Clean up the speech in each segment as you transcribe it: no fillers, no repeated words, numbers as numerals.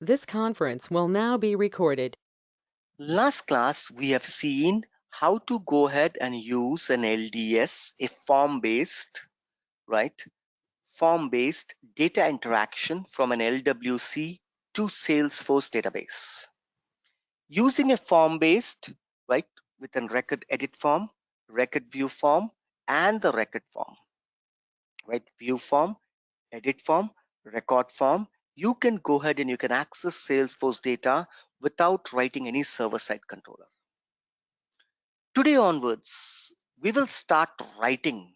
This conference will now be recorded. Last class, we have seen how to go ahead and use an LDS, a form-based, right? Form-based data interaction from an LWC to Salesforce database. Using a form-based, right, with a record edit form, record view form, and the record form, right? View form, edit form, record form, you can go ahead and you can access Salesforce data without writing any server-side controller. Today onwards, we will start writing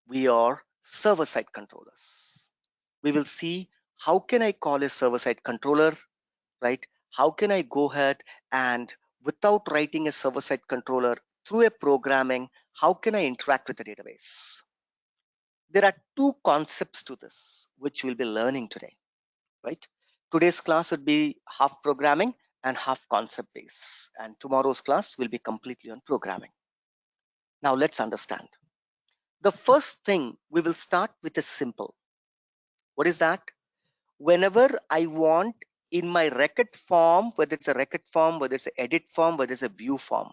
your server-side controllers. We will see how can I call a server-side controller, right? How can I go ahead and without writing a server-side controller through a programming, how can I interact with the database? There are two concepts to this, which we'll be learning today, right? Today's class would be half programming and half concept based, and tomorrow's class will be completely on programming. Now let's understand. The first thing we will start with is simple. What is that? Whenever I want in my record form, whether it's a record form, whether it's an edit form, whether it's a view form,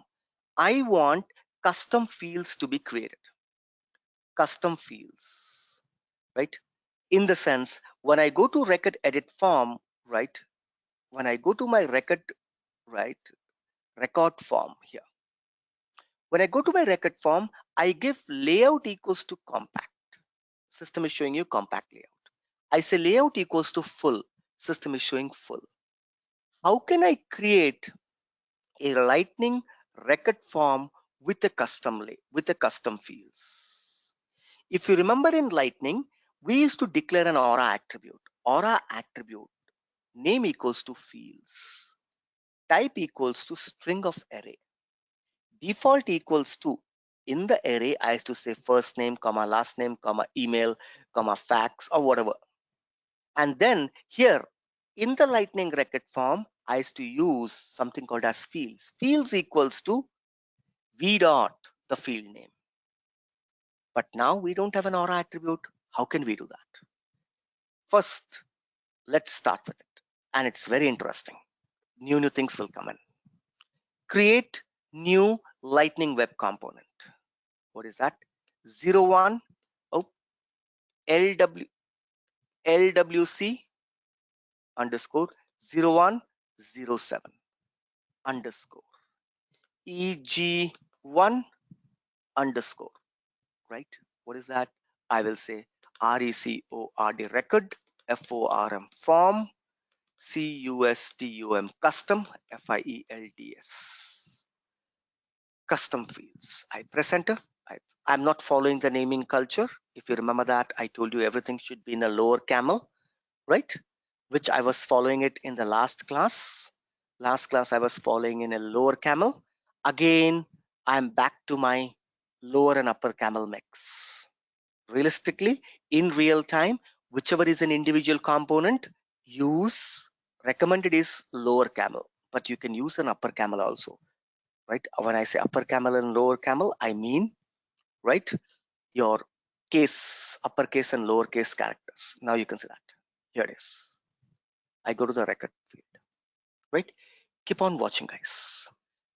I want custom fields to be created. Custom fields, right? In the sense, when I go to record edit form, right? When I go to my record, right? Record form here. When I go to my record form, I give layout equals to compact. System is showing you compact layout. I say layout equals to full. System is showing full. How can I create a lightning record form with a custom fields? If you remember in Lightning, we used to declare an aura attribute. Aura attribute name equals to fields. Type equals to string of array. Default equals to in the array I have to say first name, comma, last name, comma, email, comma, fax or whatever. And then here in the lightning record form, I used to use something called as fields. Fields equals to v dot the field name. But now we don't have an aura attribute. How can we do that? First, let's start with it. And it's very interesting. New things will come in. Create new lightning web component. What is that? 01 LWC underscore 0107 underscore EG1 underscore, right? What is that? I will say RECORD record FORM form CUSTUM custom FIELDS custom fields. I press enter. I'm not following the naming culture. If you remember that, I told you everything should be in a lower camel, right? Which I was following it in the last class. Last class I was following in a lower camel. Again, I'm back to my lower and upper camel mix. Realistically, in real time, whichever is an individual component, recommended is lower camel, but you can use an upper camel also, right? When I say upper camel and lower camel, I mean, right, your uppercase and lowercase characters. Now you can see that. Here it is. I go to the record field, right? Keep on watching, guys.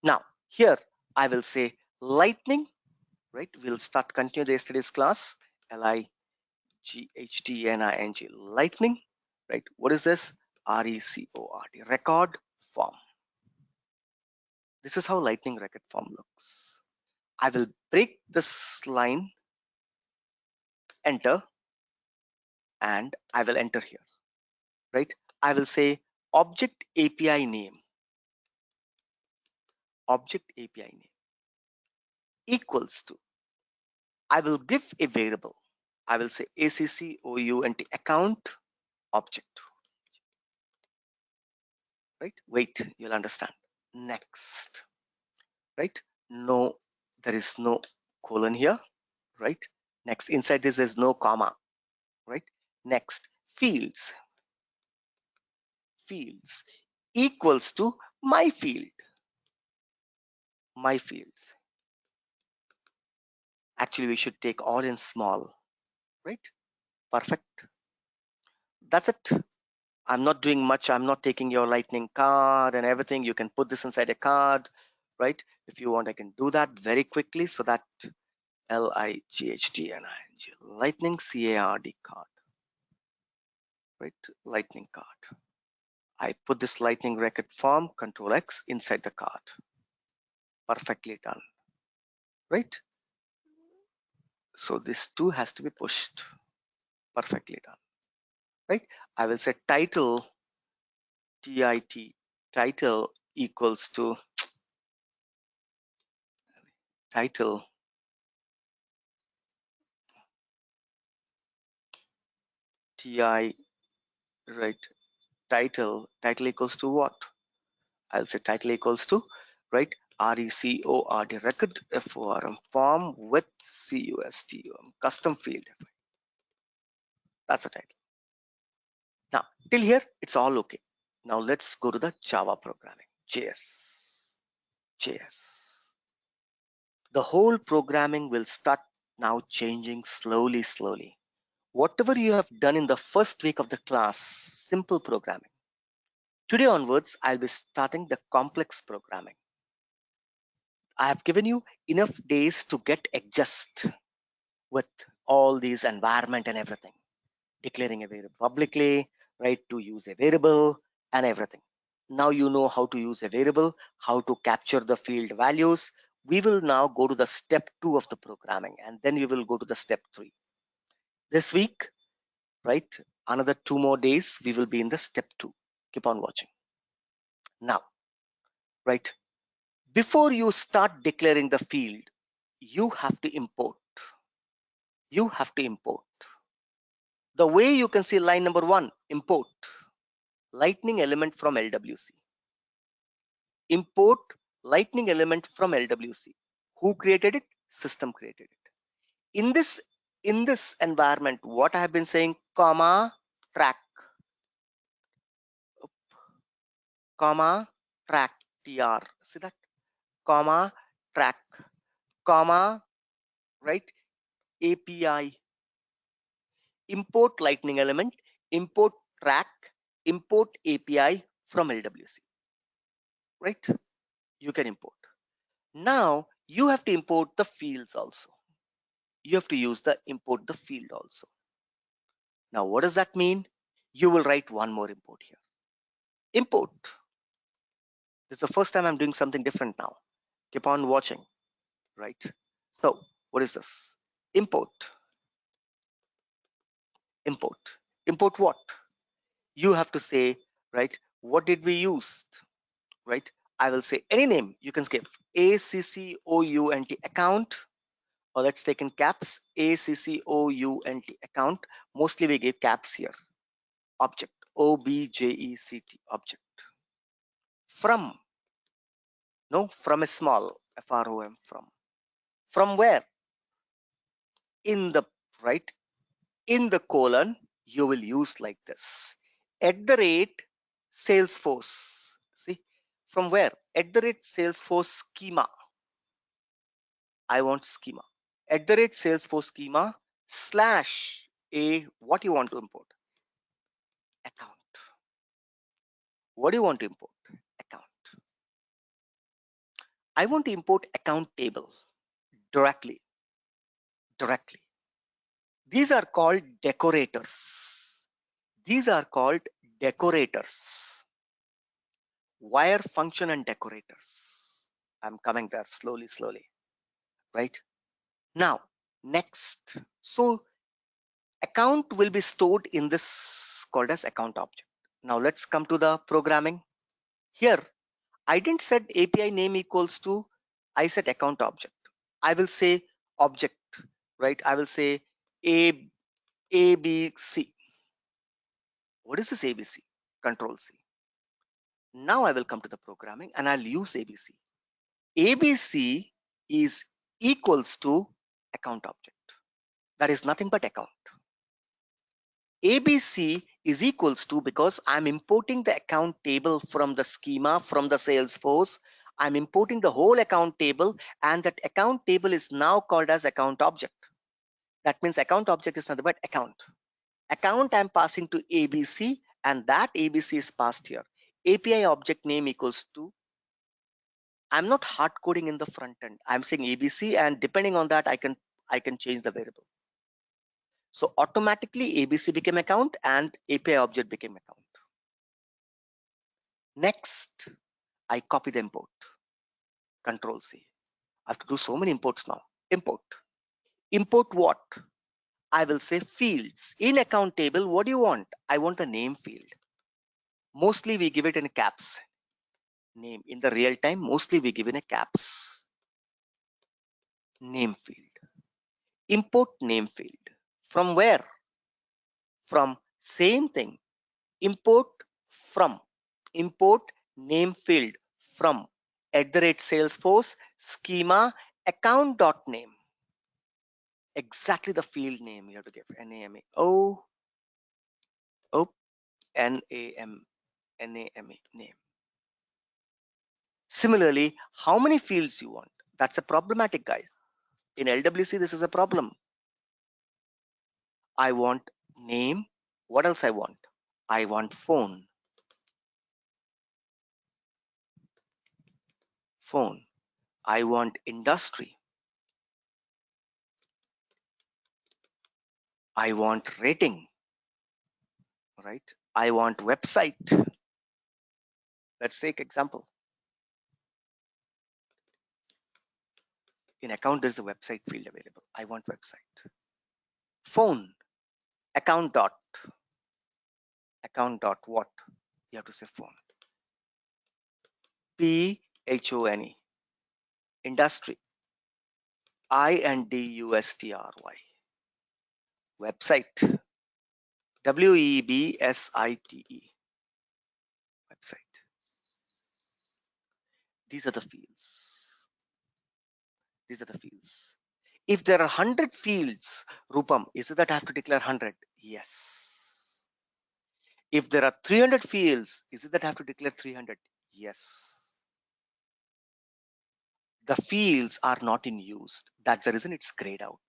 Now, here I will say lightning, right? We'll continue the yesterday's class. LIGHTNING, lightning, right? What is this? RECORD, record form. This is how lightning record form looks. I will break this line, enter, and I will enter here, right? I will say object API name, object API name equals to, I will give a variable. I will say ACCOUNT account object, right? Wait, you'll understand. Next, right? No, there is no colon here, right? Next, inside this is no comma, right? Next, fields equals to my fields. Actually, we should take all in small, right? Perfect. That's it. I'm not doing much. I'm not taking your lightning card and everything. You can put this inside a card, right? If you want, I can do that very quickly. So that LIGHTNING, lightning CARD card, right? Lightning card. I put this lightning record form, Control X, inside the card. Perfectly done, right? So this too has to be pushed. Perfectly done, right? I will say title, TIT, title equals to title, TI, right? Title equals to what? I'll say title equals to, right? RECORD, record, FORM, form with CUSTUM, custom field. That's the title. Now, till here, it's all okay. Now let's go to the Java programming, JS. The whole programming will start now changing slowly. Whatever you have done in the first week of the class, simple programming. Today onwards, I'll be starting the complex programming. I have given you enough days to get adjust with all these environment and everything. Declaring a variable publicly, right, to use a variable and everything. Now you know how to use a variable, how to capture the field values. We will now go to the step 2 of the programming, and then we will go to the step 3. This week, right, another 2 more days, we will be in the step 2. Keep on watching. Now, right, before you start declaring the field, you have to import. The way you can see line number 1, import lightning element from LWC. Import lightning element from LWC. Who created it? System created it. In this environment, what I have been saying, comma track, tr. See that? Comma track, comma, right? API. Import lightning element, import track, import API from LWC. Right? You can import. Now you have to import the fields also. You have to use the import the field also. Now what does that mean? You will write one more import here. Import. This is the first time I'm doing something different now. Keep on watching, right? So what is this? Import. Import what? You have to say, right, what did we use, right? I will say any name. You can skip ACCOUNT account, or let's take in caps, ACCOUNT account. Mostly we give caps here. Object, OBJECT, object. From, no, from is small, FROM, from where? In the, right, in the colon, you will use like this, @Salesforce. See, from where? @Salesforce schema. I want schema. @Salesforce schema slash a, what you want to import? Account. What do you want to import? Account. I want to import account table directly. These are called decorators. Wire function and decorators. I'm coming there slowly, right? Now, next. So account will be stored in this called as account object. Now let's come to the programming. Here, I didn't set API name equals to, I set account object. I will say object, right? I will say ABC. What is this ABC? Control C. Now I will come to the programming and I'll use ABC. ABC is equals to account object. That is nothing but account. ABC is equals to, because I'm importing the account table from the schema, from the Salesforce. I'm importing the whole account table, and that account table is now called as account object. That means account object is nothing but account. Account I'm passing to ABC, and that ABC is passed here. API object name equals to, I'm not hard coding in the front end. I'm saying ABC, and depending on that, I can change the variable. So automatically ABC became account and API object became account. Next, I copy the import. Control C. I have to do so many imports now. Import. Import what? I will say fields. In account table, what do you want? I want the name field. Mostly we give it in caps. Name. In the real time, mostly we give in a caps. Name field. Import name field. From where? From same thing. Import from. Import name field from @Salesforce schema account.name. Exactly the field name you have to give. NAME. Oh, NAM. NAME name. Similarly, how many fields you want? That's a problematic, guys. In LWC, this is a problem. I want name. What else I want? I want phone. Phone. I want industry. I want rating. Right? I want website. Let's take example. In account, there's a website field available. I want website. Phone. Account dot what? You have to say phone. PHONE. Industry. INDUSTRY. Website. WEBSITE. Website. These are the fields. These are the fields. If there are 100 fields, Rupam, is it that I have to declare 100? Yes. If there are 300 fields, is it that I have to declare 300? Yes. The fields are not in use. That's the reason it's grayed out.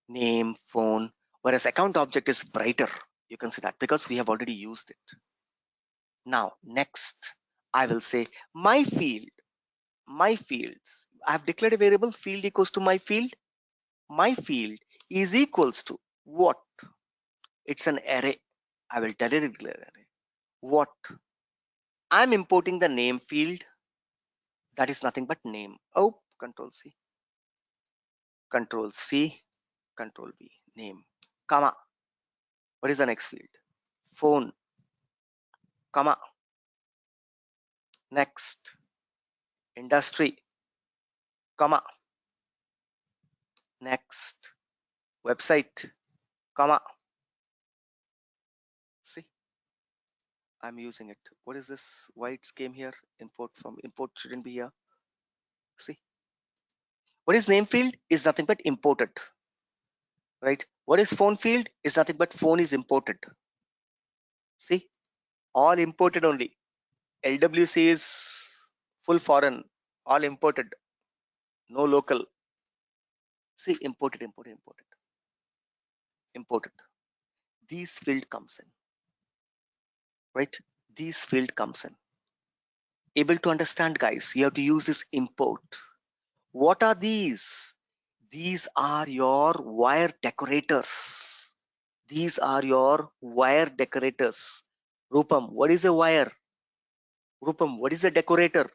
Name, phone, whereas account object is brighter. You can see that because we have already used it. Now, next, I will say my field. My fields. I have declared a variable field equals to my field. My field is equals to what? It's an array. I will tell it in array. What? I'm importing the name field. That is nothing but name. Oh, Control C. Control C. Control V. Name. Comma. What is the next field? Phone. Comma. Next. Industry. Comma. Next. Website. Comma. See, I'm using it. What is this? Why it came here? Import from. Import shouldn't be here. See, what is name field is nothing but imported, right? What is phone field is nothing but phone is imported. See, all imported only. LWC is full foreign, all imported, no local. See, imported, imported, imported, imported. These field comes in, right? These field comes in. Able to understand, guys? You have to use this import. What are these? These are your wire decorators. These are your wire decorators. Rupam, what is a wire? Rupam, what is a decorator?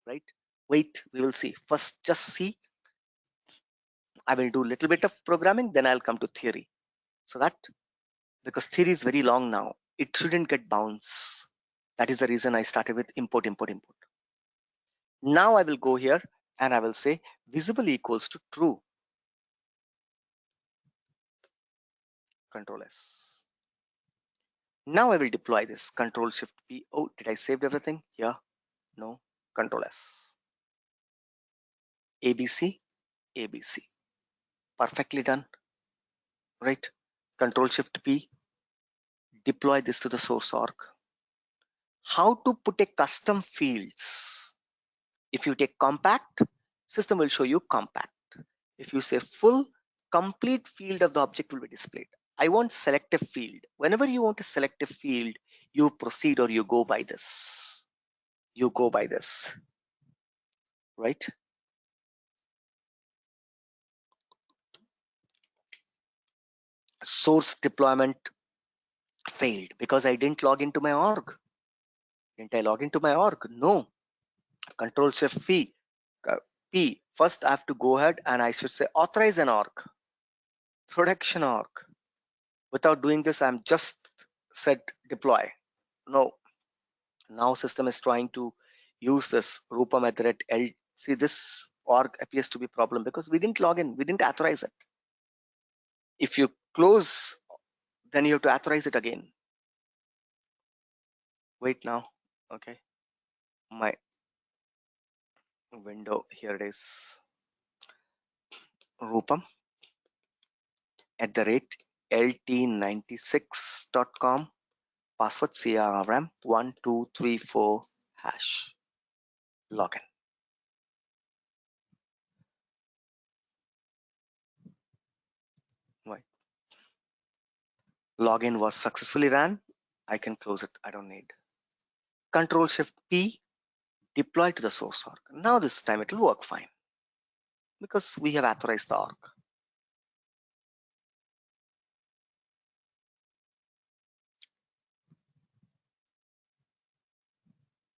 Right? Wait, we will see. First, just see. I will do a little bit of programming, then I'll come to theory. So that, because theory is very long now, it shouldn't get bounce. That is the reason I started with import, import, import. Now I will go here and I will say visible equals to true. Control S. Now I will deploy this. Control Shift P. Oh, did I save everything? Yeah. No. Control S. ABC. ABC. Perfectly done. Right. Control Shift P. Deploy this to the source org. How to put a custom fields. If you take compact, system will show you compact. If you say full, complete field of the object will be displayed. I want selective field. Whenever you want a selective field, you proceed or you go by this. You go by this, right? Source deployment failed because I didn't log into my org. Didn't I log into my org? No. Control Shift P. First, I have to go ahead and I should say authorize an org, production org. Without doing this, I'm just said deploy. No. Now system is trying to use this Rupam at the rate L. See, this org appears to be a problem because we didn't log in. We didn't authorize it. If you close, then you have to authorize it again. Wait now. Okay. My window, here it is. Rupam at the rate lt96.com, password CRM1234 hash. Login. Right. Login was successfully ran. I can close it. I don't need. Control Shift P, deploy to the source org. Now this time it will work fine because we have authorized the org.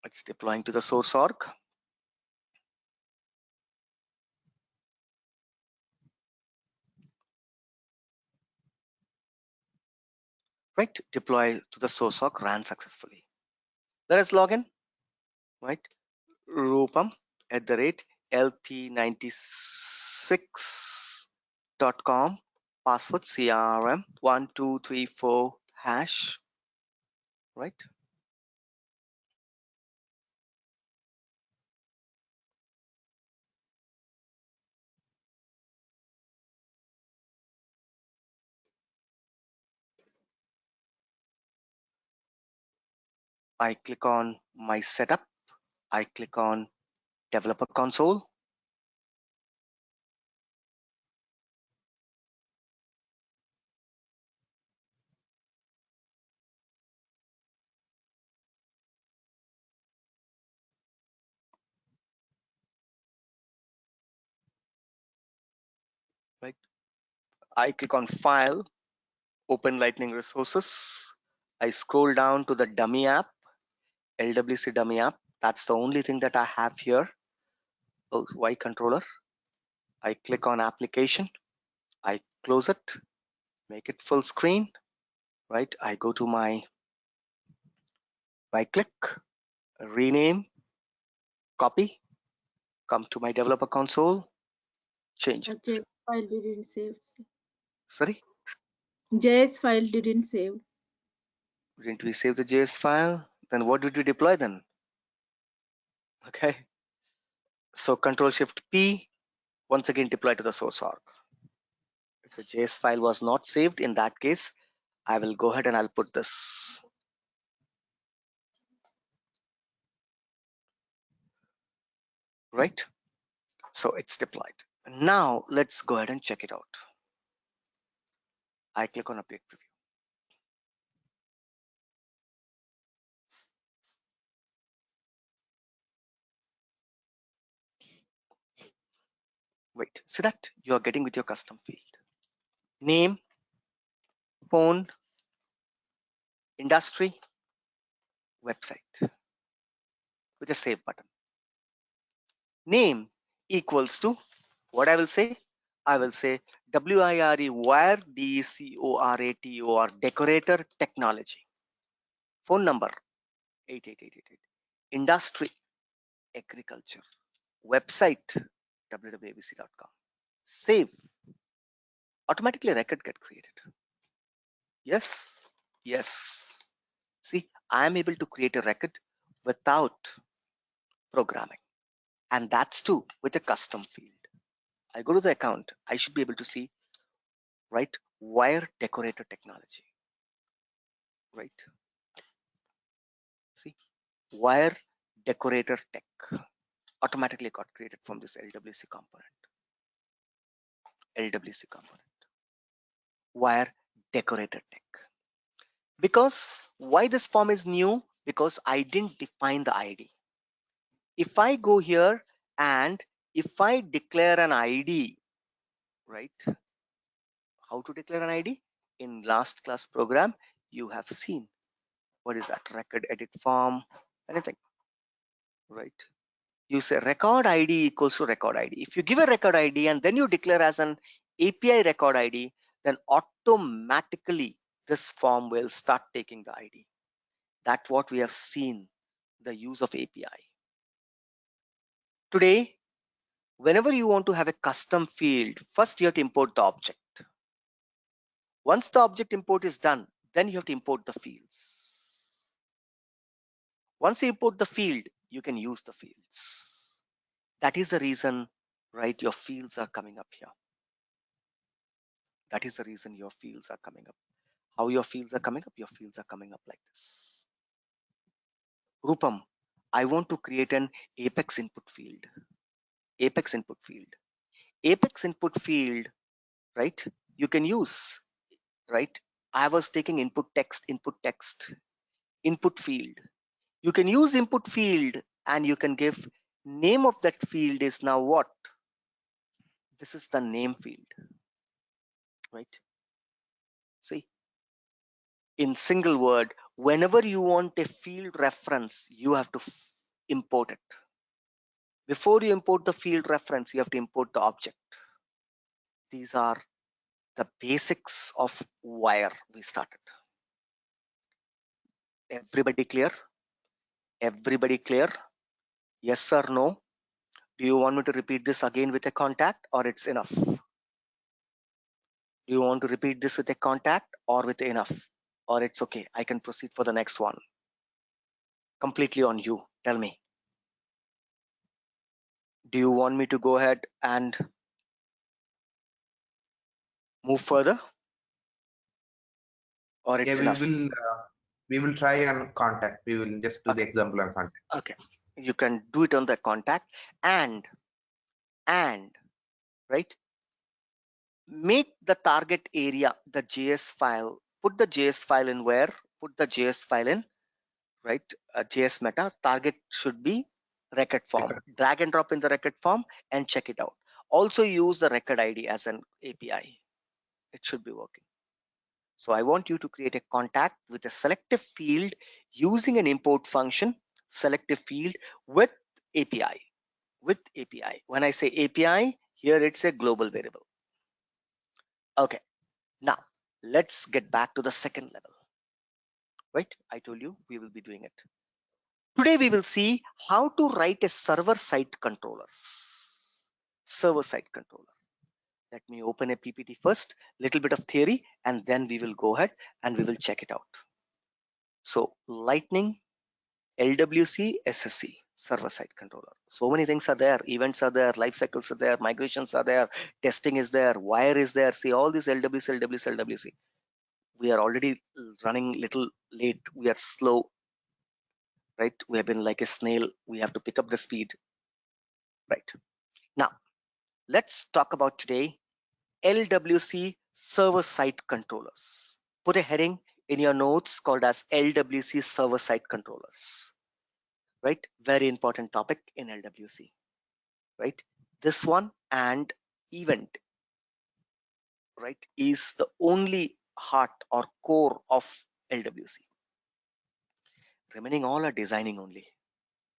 It's deploying to the source org. Right, deploy to the source org ran successfully. Let us log in. Right, Rupam at the rate lt96.com, password CRM1234 hash. Right. I click on my setup. I click on developer console. Right. I click on file, open lightning resources. I scroll down to the dummy app, LWC dummy app. That's the only thing that I have here. Oh, Y controller. I click on application. I close it, make it full screen. Right. I go to my right click, rename, copy, come to my developer console, change it. JS file didn't save. Sorry, JS file didn't save. didn't we save the JS file? Then what did we deploy then? Okay. So Control Shift P, once again deploy to the source org. If the JS file was not saved, in that case, I will go ahead and I'll put this. Right. So it's deployed. Now let's go ahead and check it out. I click on update preview. Wait, see that you are getting with your custom field. Name, phone, industry, website with a save button. Name equals to what I will say? I will say WIRE wire DECORATOR decorator technology. Phone number 88888. Industry agriculture. Website www.abc.com. Save. Automatically a record get created. Yes. Yes. See, I am able to create a record without programming. And that's too with a custom field. I go to the account, I should be able to see, right, wire decorator technology, right? See, wire decorator tech automatically got created from this LWC component. LWC component. Wire decorated tech. Because why this form is new? Because I didn't define the ID. If I go here and if I declare an ID, right? How to declare an ID? In last class program, you have seen. What is that? Record edit form, anything, right? You say record ID equals to record ID. If you give a record ID and then you declare as an API record ID, then automatically this form will start taking the ID. That's what we have seen, the use of API. Today, whenever you want to have a custom field, first you have to import the object. Once the object import is done, then you have to import the fields. Once you import the field, you can use the fields. That is the reason, right? Your fields are coming up here. That is the reason your fields are coming up. How your fields are coming up? Your fields are coming up like this. Rupam, I want to create an Apex input field. Apex input field. Apex input field, right? You can use, right? I was taking input text, input field. You can use input field and you can give name of that field is now what? This is the name field, right? See, in single word, whenever you want a field reference, you have to import it. Before you import the field reference, you have to import the object. These are the basics of Wire we started. Everybody clear? Everybody clear? Yes or no? Do you want me to repeat this again with a contact or it's enough? Do you want to repeat this with a contact or with enough? Or it's okay, I can proceed for the next one. Completely on you. Tell me. Do you want me to go ahead and move further? Or it's Yeah, enough? we will try on contact. We will just do the example on contact. Okay. You can do it on the contact and right, make the target area the JS file. Put the JS file in where? Put the JS file in, right? JS meta. Target should be record form. Drag and drop in the record form and check it out. Also use the record ID as an API. It should be working. So I want you to create a contact with a selective field using an import function, selective field with API. With API. When I say API, here it's a global variable. Okay. Now, let's get back to the second level, right? I told you we will be doing it. Today, we will see how to write a server-side controllers. Server-side controller. Let me open a PPT first, little bit of theory, and then we will go ahead and we will check it out. So, Lightning, LWC, SSC, server-side controller. So many things are there. Events are there, life cycles are there, migrations are there, testing is there, wire is there. See all these LWC, LWC, LWC. We are already running little late. We are slow, right? We have been like a snail. We have to pick up the speed, right? Now, let's talk about today LWC server-side controllers. Put a heading in your notes called as LWC server-side controllers, right? Very important topic in LWC, right? This one and event, right, is the only heart or core of LWC. Remaining all are designing only,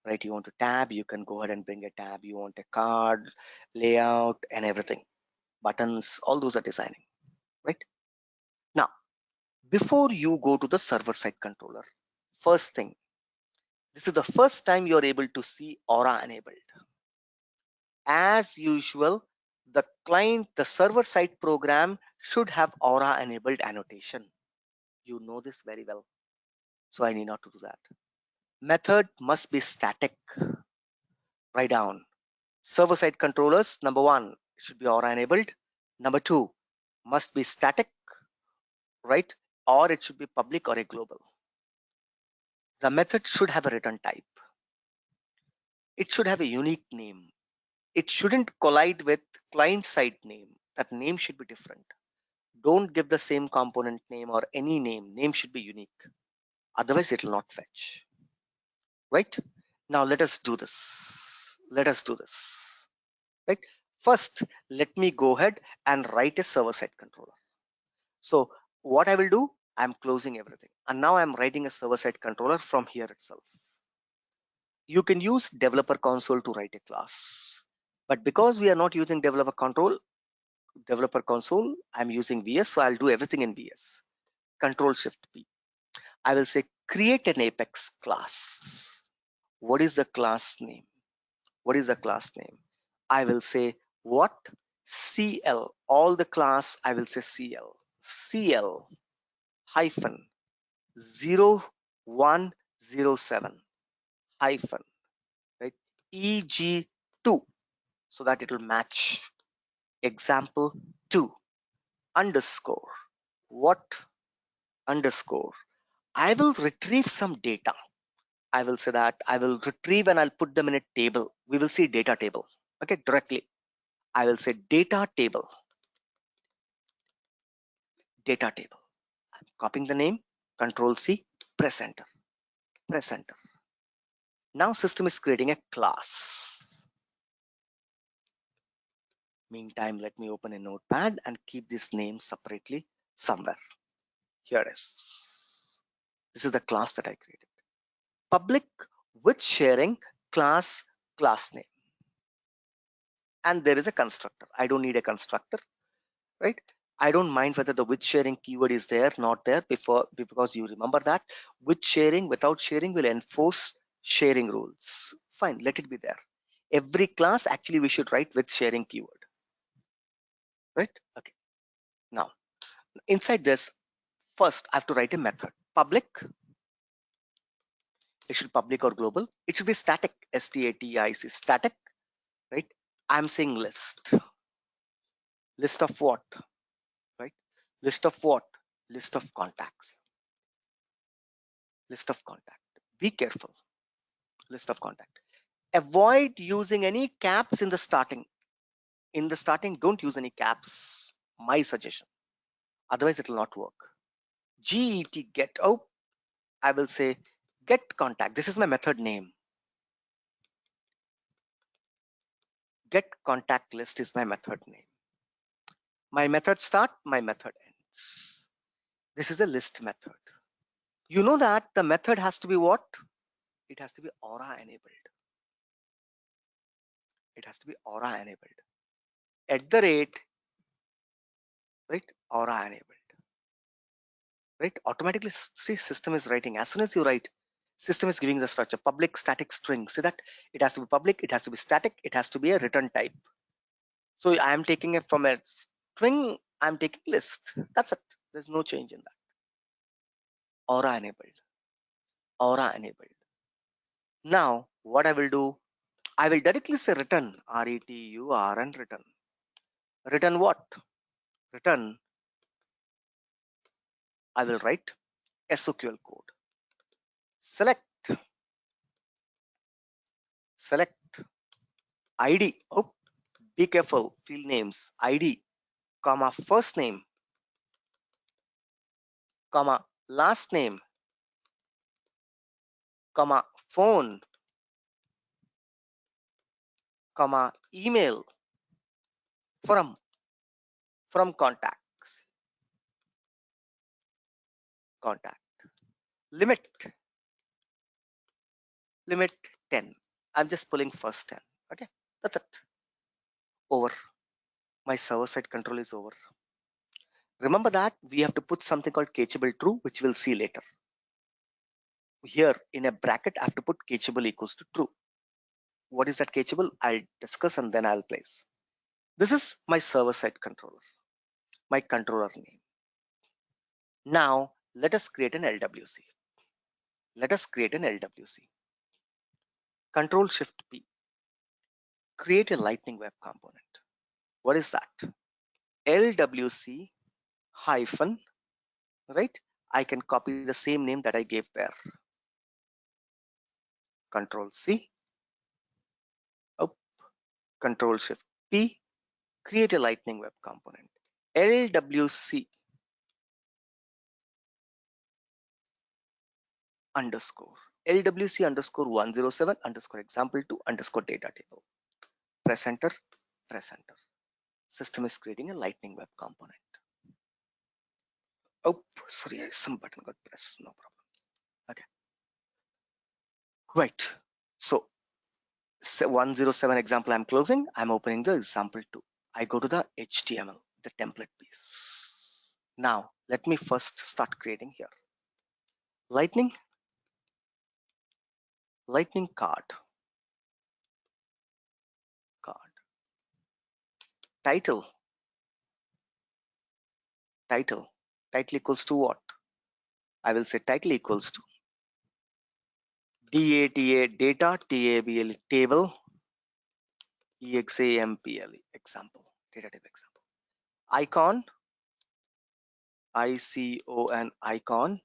right? You want to tab, you can go ahead and bring a tab. You want a card, layout and everything, buttons, all those are designing, right? Now, before you go to the server side controller, first thing, this is the first time you're able to see Aura enabled. As usual, the client, the server side program should have Aura enabled annotation. You know this very well, so I need not to do that. Method must be static. Write down. Server side controllers, number one, should be Aura enabled. Number two, must be static, right? Or it should be public or a global. The method should have a return type. It should have a unique name. It shouldn't collide with client side name. That name should be different. Don't give the same component name or any name. Name should be unique. Otherwise, it will not fetch. Right? Now let us do this. Let us do this. Right? First, let me go ahead and write a server-side controller. So what I will do, I'm closing everything. And now I'm writing a server-side controller from here itself. You can use developer console to write a class. But because we are not using developer console, I'm using VS, so I'll do everything in VS. Control Shift P. I will say create an Apex class. What is the class name? What is the class name? I will say what? CL. All the class I will say CL. CL hyphen 0107 hyphen, right? EG2, so that it will match. Example 2 underscore what underscore. I will retrieve some data. I will say that I will retrieve and I'll put them in a table. We will see data table. Okay, directly. I will say data table. Data table. I'm copying the name. Control C. Press enter. Press enter. Now system is creating a class. Meantime, let me open a notepad and keep this name separately somewhere. Here it is. This is the class that I created. Public with sharing class name. And there is a constructor. I don't need a constructor, right? I don't mind whether the with sharing keyword is there, not there, because you remember that with sharing, without sharing will enforce sharing rules. Fine, let it be there. Every class actually we should write with sharing keyword, right? Okay. Now inside this, first I have to write a method. Public. It should public or global. It should be static. static static, right? I'm saying list. List of what? Right? List of what? List of contacts. List of contact. Be careful. List of contact. Avoid using any caps in the starting. In the starting, don't use any caps. My suggestion. Otherwise, it will not work. Get. Oh, I will say get contact. This is my method name. Get contact list is my method name. My method start, my method ends. This is a list method. You know that the method has to be what? It has to be aura enabled. It has to be aura enabled. At the rate, right? Aura enabled. Right? Automatically, see, system is writing. As soon as you write, system is giving the structure. Public static string. See that? It has to be public, it has to be static, it has to be a return type. So I am taking it from a string, I'm taking list. That's it. There's no change in that. Aura enabled. Aura enabled. Now, what I will do, I will directly say return, return, return. Return what? Return, I will write SQL code. Select ID. Oh, be careful, field names, ID, comma, first name, comma, last name, comma, phone, comma, email, from contacts, contact, limit 10. I'm just pulling first 10. Okay, that's it. Over. My server side control is over. Remember that we have to put something called cacheable true, which we'll see later. Here in a bracket, I have to put cacheable equals to true. What is that cacheable? I'll discuss and then I'll place. This is my server side controller, my controller name. Now let us create an LWC. Let us create an LWC. Control Shift P. Create a lightning web component. What is that? LWC hyphen, right? I can copy the same name that I gave there. Control C. Oh, Control Shift P. Create a lightning web component. LWC underscore LWC underscore 107 underscore example2 underscore data table. Press enter, press enter. System is creating a lightning web component. Oh, sorry, some button got pressed. No problem. Okay. Right. So 107 example I'm closing. I'm opening the example2. I go to the HTML, the template piece. Now let me first start creating here. Lightning card. Title equals to what? I will say title equals to data table example data type example. Icon icon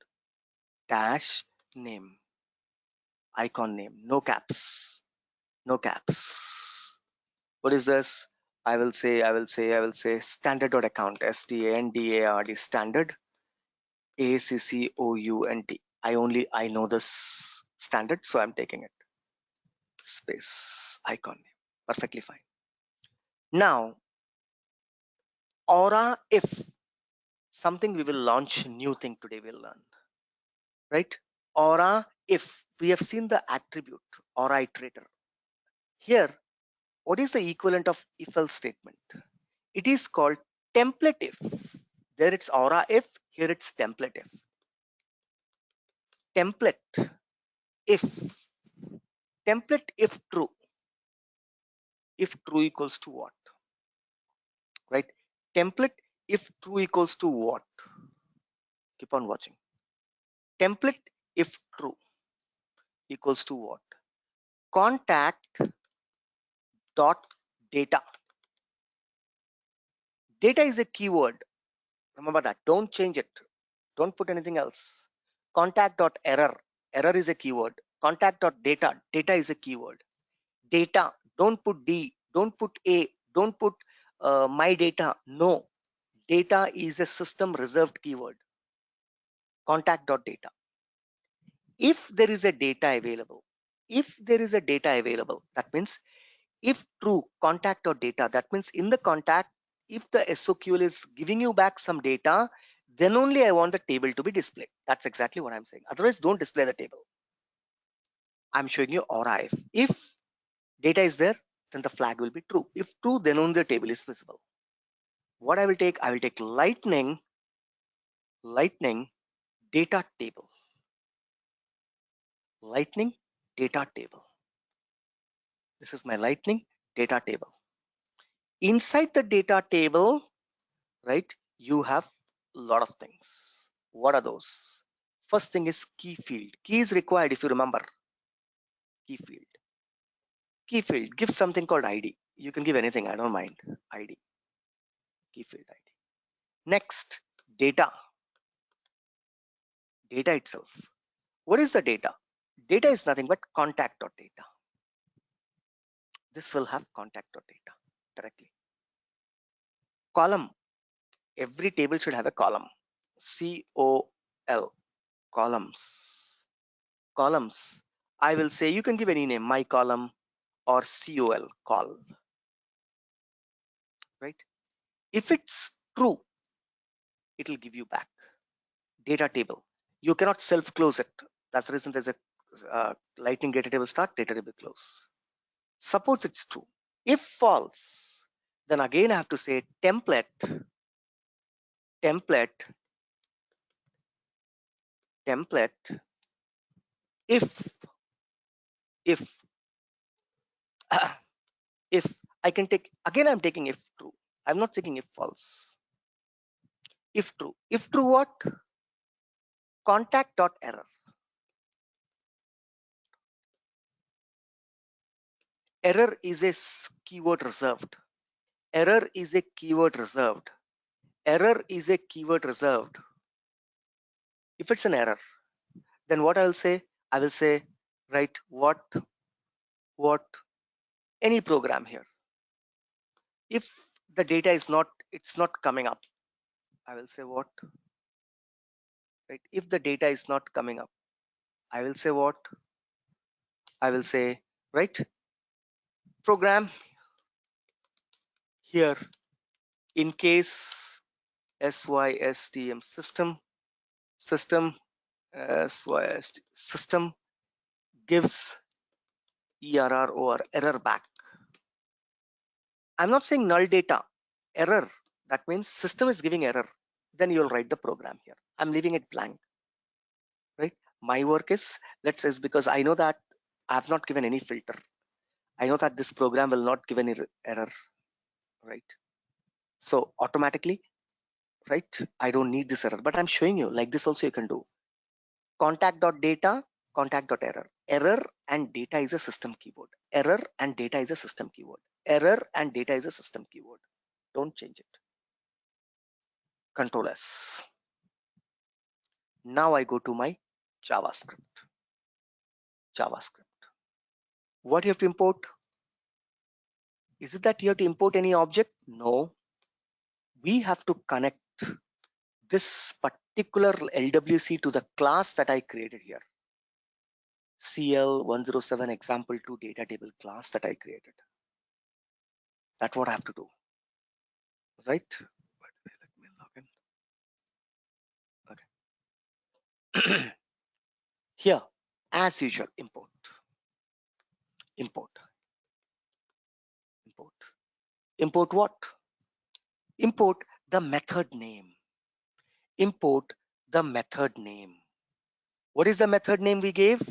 dash name. Icon name, no caps. What is this? I will say standard.account, standard standard account. I know this standard, so I'm taking it. Space icon name, perfectly fine. Now aura if something, we will launch new thing today, we'll learn, right? Aura if we have seen the attribute aura iterator. Here, what is the equivalent of if else statement? It is called template if. There it's aura if, here it's template if. Template if true. If true equals to what? Right? Template if true equals to what? Keep on watching. Template if true equals to what? Contact dot data. Data is a keyword. Remember that. Don't change it. Don't put anything else. Contact dot error. Error is a keyword. Contact dot data. Data is a keyword. Data. Don't put D. Don't put A. Don't put my data. No. Data is a system reserved keyword. Contact dot data. If there is a data available, that means if true contact or data, that means in the contact, if the SOQL is giving you back some data, then only I want the table to be displayed. That's exactly what I'm saying. Otherwise, don't display the table. I'm showing you aura if. If data is there, then the flag will be true. If true, then only the table is visible. What I will take lightning data table. Lightning data table. This is my lightning data table. Inside the data table, right, you have a lot of things. What are those? First thing is key field. Key is required, if you remember. Key field gives something called ID. You can give anything, I don't mind. ID, key field ID. Next, data itself. What is the data? Data is nothing but contact.data. This will have contact.data directly. Column. Every table should have a column. COL, columns. I will say, you can give any name, my column or COL, call, right? If it's true, it will give you back data table. You cannot self close it. That's the reason there's a lightning data table start, data table close. Suppose it's true. If false, then again I have to say template if if I can take, again I'm taking if true. I'm not taking if false. If true what? Contact.error. Error is a keyword reserved. Error is a keyword reserved. If it's an error, then what I will say? I will say, right, what any program here. If the data is not, it's not coming up, I will say what, right? If the data is not coming up, I will say what? I will say, right? Program here in case SYSTM system system gives error or error back. I'm not saying null data, error. That means system is giving error. Then you'll write the program here. I'm leaving it blank, right? My work is, let's say, because I know that I have not given any filter. I know that this program will not give any error, right? So automatically, right? I don't need this error, but I'm showing you like this also you can do. Contact.data, contact.error. Error and data is a system keyword. Error and data is a system keyword. Error and data is a system keyword. Don't change it. Control S. Now I go to my JavaScript. What you have to import? Is it that you have to import any object? No. We have to connect this particular LWC to the class that I created here. CL107 example2 data table class that I created. That's what I have to do. Right? By the way, let me log in. Okay. Here, as usual, import. Import what? Import the method name. Import the method name. What is the method name we gave?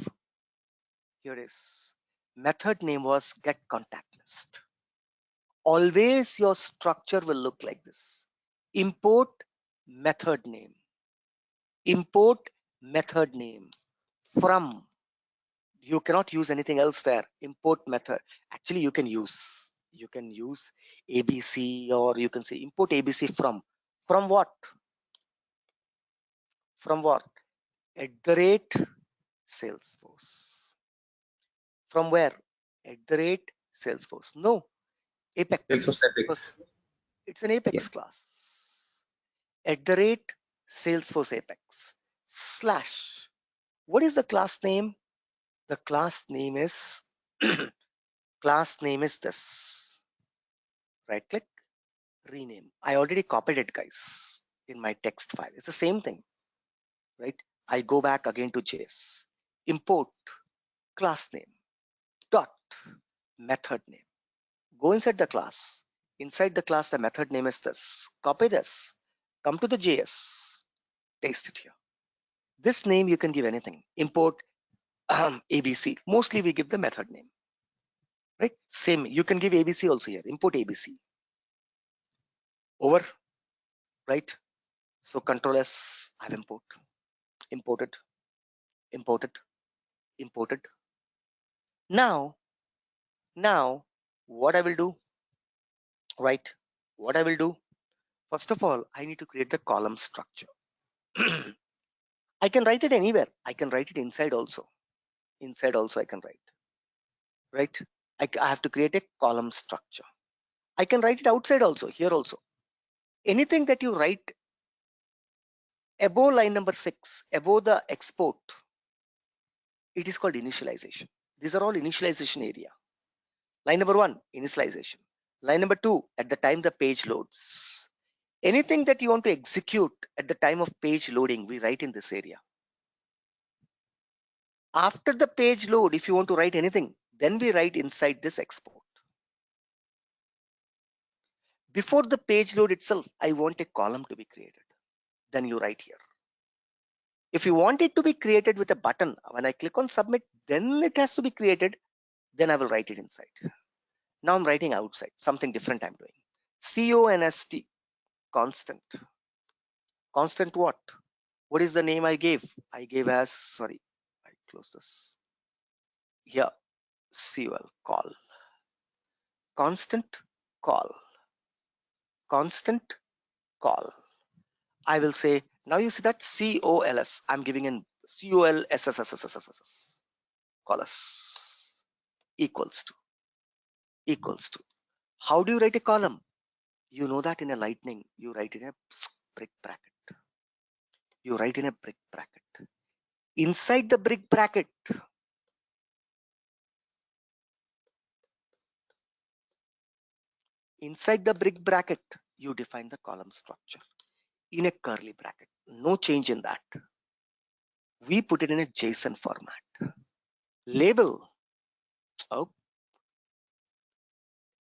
Here it is. Method name was get contact list. Always your structure will look like this. Import method name. Import method name from. You cannot use anything else there. Import method. Actually, you can use ABC, or you can say import ABC from. From what? From what? @Salesforce. From where? @Salesforce. No, Salesforce Apex. Epics. It's an Yeah. Apex class. @Salesforce Apex slash. What is the class name? The class name is this. Right click, rename. I already copied it, guys, in my text file. It's the same thing, right? I go back again to JS. Import class name dot method name. Go inside the class. Inside the class, the method name is this. Copy this. Come to the JS. Paste it here. This name you can give anything. Import ABC. Mostly we give the method name. Right? Same. You can give ABC also here. Import ABC. Over. Right? So Control S. I've imported. Now what I will do, right? What I will do, first of all, I need to create the column structure. I can write it anywhere. I can write it inside also. I can write, right? I have to create a column structure. I can write it outside also, here also. Anything that you write above line number 6, above the export, it is called initialization. These are all initialization area. Line number 1, initialization. Line number 2, at the time the page loads. Anything that you want to execute at the time of page loading, we write in this area. After the page load, if you want to write anything, then we write inside this export. Before the page load itself, I want a column to be created. Then you write here. If you want it to be created with a button, when I click on submit, then it has to be created. Then I will write it inside. Now I'm writing outside, something different I'm doing. CONST, constant. Constant what? What is the name I gave? I gave as, sorry, I close this. Here, COL, call. Constant call. Constant call. I will say, now you see that COLS, I'm giving in COLSSSSSS. Colors equals to. How do you write a column? You know that in a lightning, you write in a brick bracket. You write in a brick bracket. Inside the brick bracket, you define the column structure in a curly bracket. No change in that. We put it in a JSON format. Label. Oh,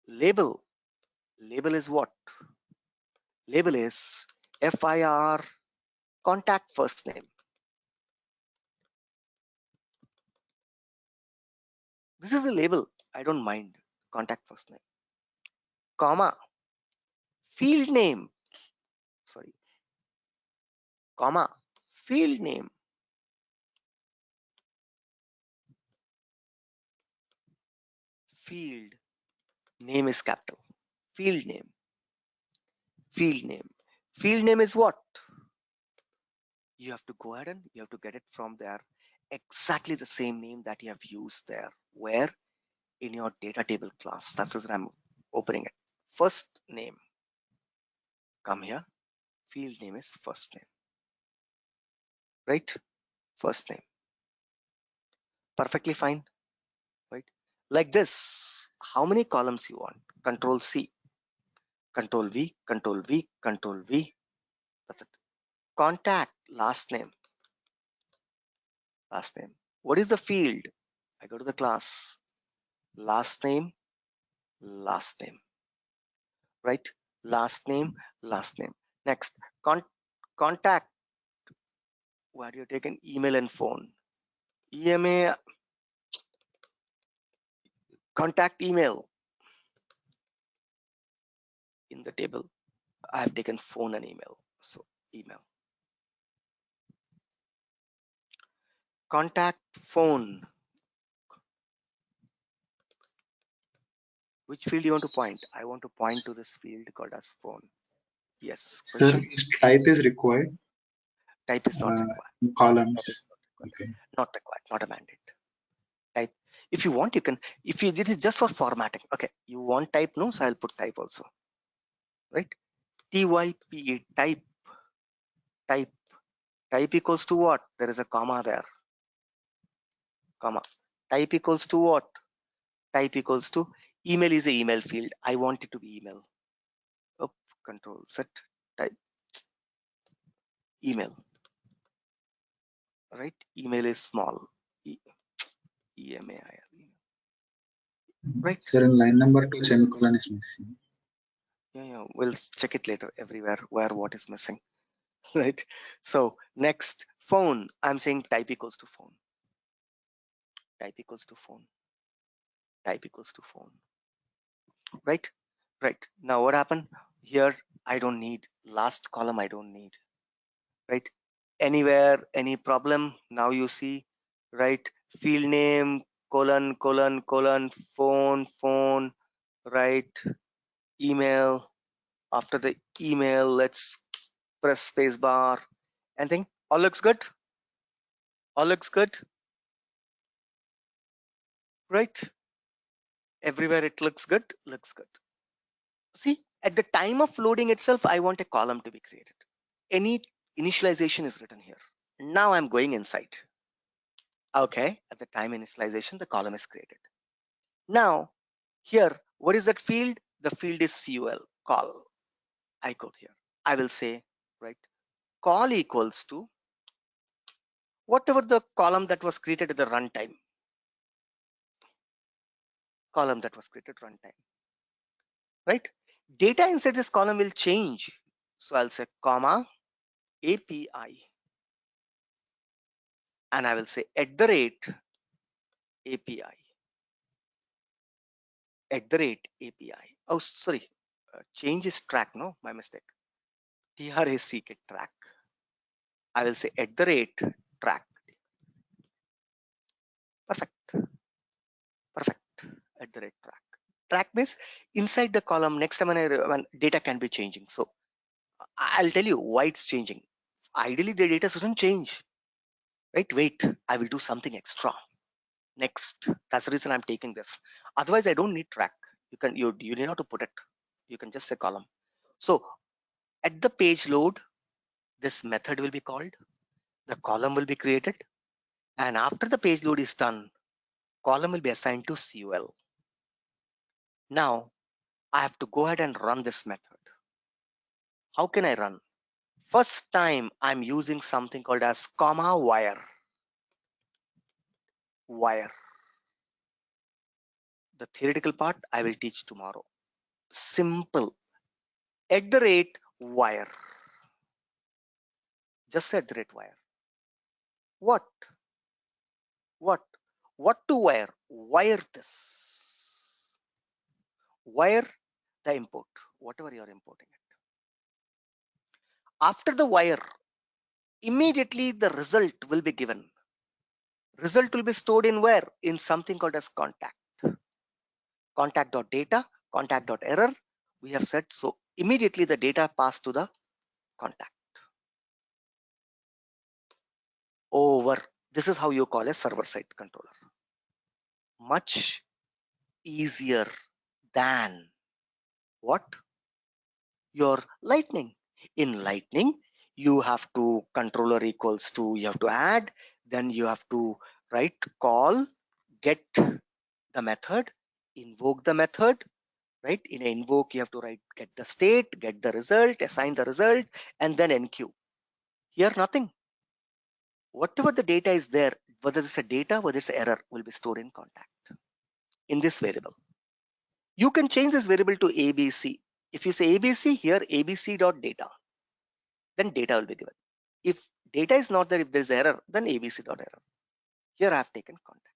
label. Label is what? Label is FIR contact first name. This is the label. I don't mind. Contact first name. Comma. Field name. Sorry. Comma. Field name. Field name is capital. Field name. Field name. Field name is what? You have to go ahead and you have to get it from there. Exactly the same name that you have used there. Where? In your data table class. That's what I'm opening it. First name. Come here. Field name is first name. Right? First name. Perfectly fine. Right? Like this. How many columns you want? Control C. Control V. Control V. Control V. That's it. Contact. Last name. Last name. What is the field? I go to the class. Last name. Last name. Right? Last name. Last name. Next. Contact. Where you taken email and phone. EMA. Contact email. In the table, I have taken phone and email. So email. Contact phone. Which field you want to point? I want to point to this field called as phone. Yes. Sir, Question? type is required. Type is not required. Columns. Type is not required. Okay. Not required. Not a mandate. Type. If you want, you can. If you did it just for formatting. Okay. You want type? No. So I'll put type also. Right. TYPE. Type. Type. Type equals to what? There is a comma there. Comma. Type equals to what? Type equals to email is a email field. I want it to be email. Up, control set, type email. Right? Email is small. EMAIL. Right? Sir, in line number 2, semicolon is missing. Yeah. We'll check it later everywhere where what is missing. Right? So next, phone. I'm saying type equals to phone. Type equals to phone. Type equals to phone. Right? Right. Now what happened? Here I don't need. Last column I don't need. Right? Anywhere, any problem? Now you see, right? Field name, colon, phone, right? Email. After the email, let's press space bar and think all looks good. All looks good. Right? Everywhere it looks good. Looks good. See, at the time of loading itself, I want a column to be created. Any initialization is written here. Now I'm going inside. Okay, at the time initialization, the column is created. Now, here, what is that field? The field is CUL, call. I go here. I will say, right, call equals to whatever the column that was created at the runtime. Column that was created runtime. Right? Data inside this column will change. So I'll say comma API. And I will say at the rate API. At the rate API. Oh, sorry. Change is track. No, my mistake. TRAC track. I will say at the rate track. Perfect. Perfect. At the rate track. Track means inside the column. Next time when data can be changing. So I'll tell you why it's changing. Ideally, the data shouldn't change. Right? Wait, I will do something extra. Next. That's the reason I'm taking this. Otherwise, I don't need track. You need not to put it. You can just say column. So at the page load, This method will be called, the column will be created, and after the page load is done, column will be assigned to CUL. Now I have to go ahead and run this method. How can I run? First time I'm using something called as comma wire. Wire. The theoretical part I will teach tomorrow. Simple. @wire. Just @wire. What? What? What to wire? Wire this. Wire the import, whatever you are importing it. After the wire, immediately the result will be given. Result will be stored in where? In something called as contact. Contact.data, contact.error. We have said so. Immediately the data passed to the contact. Over. This is how you call a server-side controller. Much easier than what? Your Lightning. In Lightning, you have to controller equals to, you have to add, then you have to write call, get the method, invoke the method, right? In an invoke, you have to write get the state, get the result, assign the result, and then enqueue. Here, nothing. Whatever the data is there, whether it's a data, whether it's an error, will be stored in contact in this variable. You can change this variable to ABC. If you say ABC here, abc.data, then data will be given. If data is not there, if there's error, then abc.error. Here I have taken contact.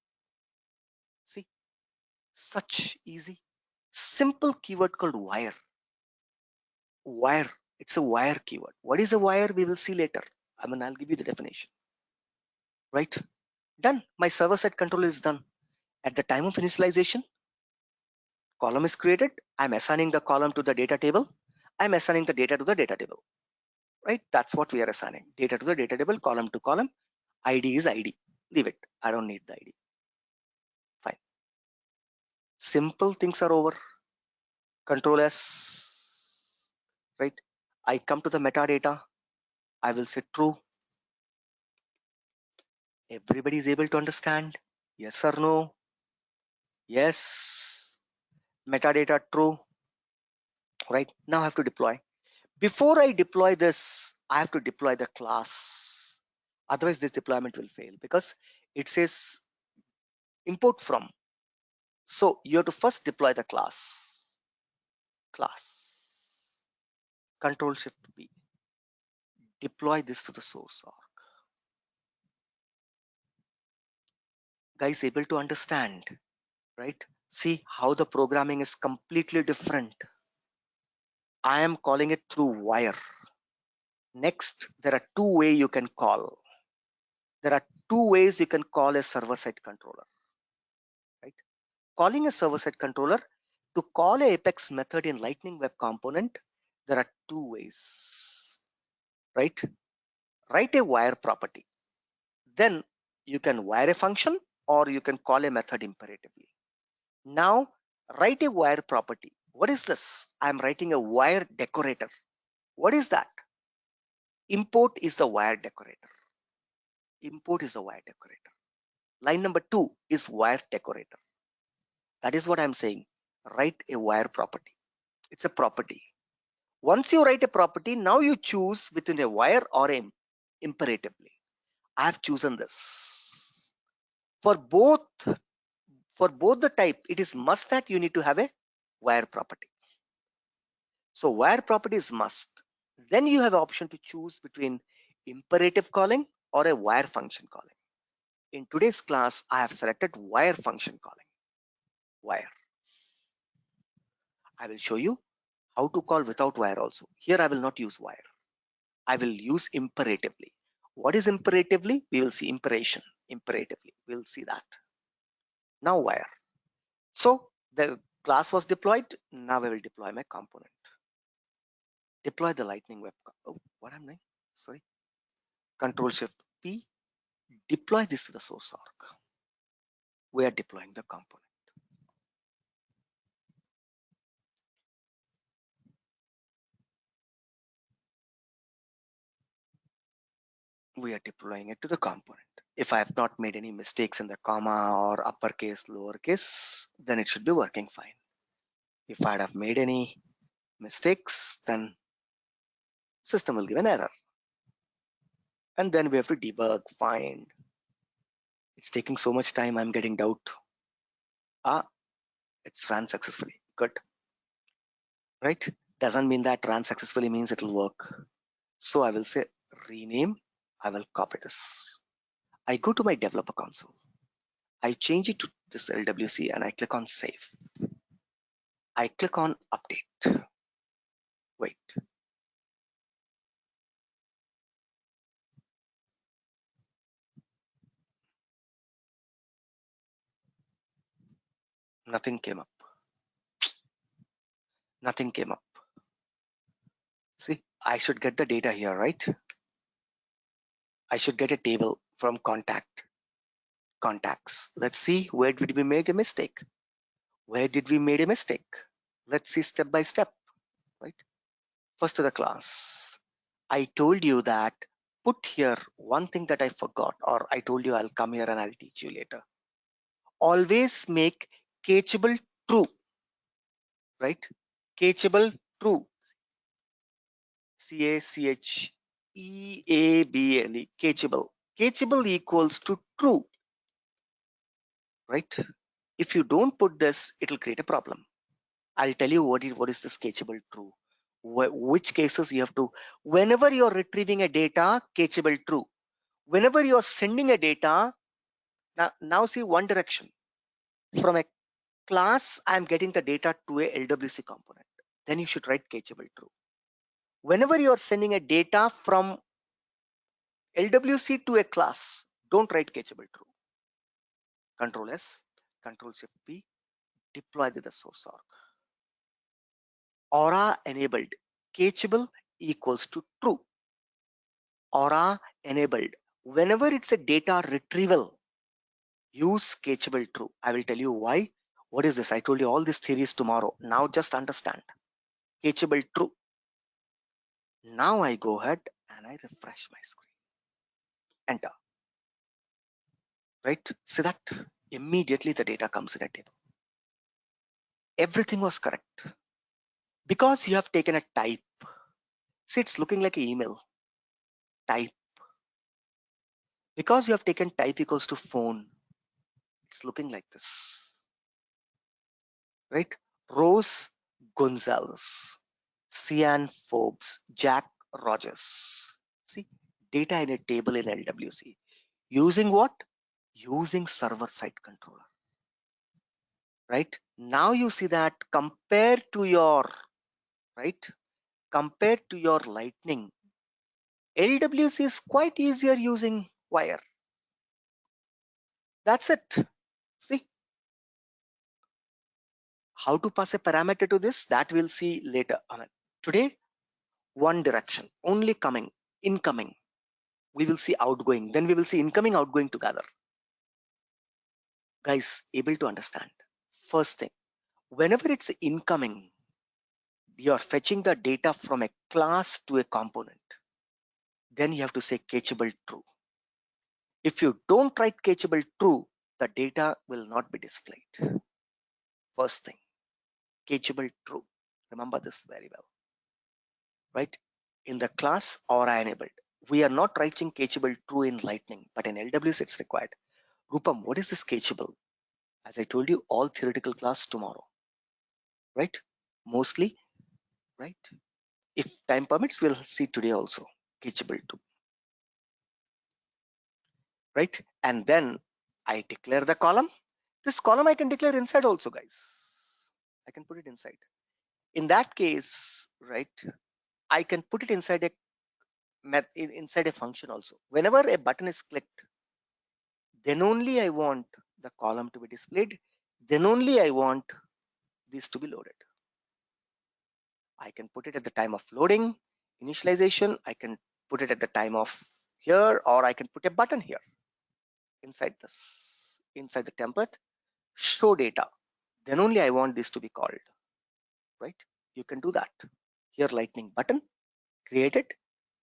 See, such easy, simple keyword called wire. Wire, it's a wire keyword. What is a wire? We will see later. I'll give you the definition. Right? Done. My server-side controller is done. At the time of initialization, column is created. I'm assigning the column to the data table. I'm assigning the data to the data table. Right? That's what we are assigning. Data to the data table, column to column. ID is ID. Leave it. I don't need the ID. Fine. Simple things are over. Control S. Right? I come to the metadata. I will say true. Everybody is able to understand? Yes or no? Yes. Metadata true. Right? Now I have to deploy. Before I deploy this, I have to deploy the class. Otherwise, this deployment will fail because it says import from. So you have to first deploy the class. Class. Control Shift B. Deploy this to the source org. Guys, able to understand, right? See how the programming is completely different. I am calling it through wire. Next, there are two ways you can call. There are two ways you can call a server-side controller. Right? Calling a server-side controller, to call a Apex method in Lightning Web Component, there are two ways. Right? Write a wire property. Then you can wire a function or you can call a method imperatively. Now write a wire property. What is this? I'm writing a wire decorator. What is that? Import is the wire decorator. Import is the wire decorator. Line number 2 is wire decorator. That is what I'm saying. Write a wire property. It's a property. Once you write a property, now you choose within a wire or a imperatively. I have chosen this. For both the type, it is must that you need to have a wire property. So wire property is must. Then you have an option to choose between imperative calling or a wire function calling. In today's class, I have selected wire function calling. Wire. I will show you how to call without wire also. Here I will not use wire. I will use imperatively. What is imperatively? We will see imperation. Imperatively. We will see that. Now wire. So the class was deployed. Now I will deploy my component. Deploy the Lightning Web. Oh, what am I doing? Sorry. Control Shift P. Deploy this to the source org. We are deploying the component. we are deploying it to the component. If I have not made any mistakes in the comma or uppercase, lowercase, then it should be working fine. If I'd have made any mistakes, then system will give an error. And then we have to debug, find. It's taking so much time, I'm getting doubt. It's run successfully. Good. Right? Doesn't mean that run successfully means it will work. So I will say rename. I will copy this. I go to my developer console. I change it to this LWC and I click on save. I click on update. Wait. Nothing came up. Nothing came up. See, I should get the data here, right? I should get a table from contacts. Let's see, where did we make a mistake? Where did we made a mistake? Let's see step by step, right? First to the class. I told you that put here one thing that I forgot, or I told you I'll come here and I'll teach you later. Always make cacheable true, right? Cacheable true. C-A-C-H-E-A-B-L-E, cacheable. Cacheable equals to true, right? If you don't put this, it will create a problem. I'll tell you what is this cacheable true. Which cases you have to, whenever you're retrieving a data, cacheable true. Whenever you're sending a data, now see one direction. From a class, I'm getting the data to a LWC component. Then you should write cacheable true. Whenever you're sending a data from LWC to a class, don't write cacheable true. Control S, Control Shift P, deploy to the source org. Aura enabled, cacheable equals to true. Aura enabled. Whenever it's a data retrieval, use cacheable true. I will tell you why. What is this? I told you all these theories tomorrow. Now just understand. Cacheable true. Now I go ahead and I refresh my screen. Enter. Right? See that? Immediately the data comes in a table. Everything was correct. Because you have taken a type. See, it's looking like an email. Type. Because you have taken type equals to phone. It's looking like this. Right? Rose Gonzalez. Cian Forbes. Jack Rogers. See, data in a table in LWC. Using what? Using server-side controller. Right? Now you see that compared to your, right? Compared to your Lightning, LWC is quite easier using Wire. That's it. See, how to pass a parameter to this, that we'll see later. Today, one direction, only coming, incoming. We will see outgoing, then we will see incoming, outgoing together. Guys, able to understand? First thing, whenever it's incoming, you're fetching the data from a class to a component. Then you have to say cacheable true. If you don't write cacheable true, the data will not be displayed. First thing, cacheable true. Remember this very well. Right? In the class Aura enabled, we are not writing cacheable true in Lightning, but in LWC it's required. Rupam, what is this cacheable? As I told you, all theoretical class tomorrow. Right? Mostly, right? If time permits, we'll see today also. Cacheable true. Right? And then I declare the column. This column I can declare inside also, guys. I can put it inside. In that case, right, I can put it inside a function also. Whenever a button is clicked, then only I want the column to be displayed. Then only I want this to be loaded. I can put it at the time of loading, initialization. I can put it at the time of here, or I can put a button here inside this, inside the template, show data. Then only I want this to be called, right? You can do that. Here, lightning button, create it,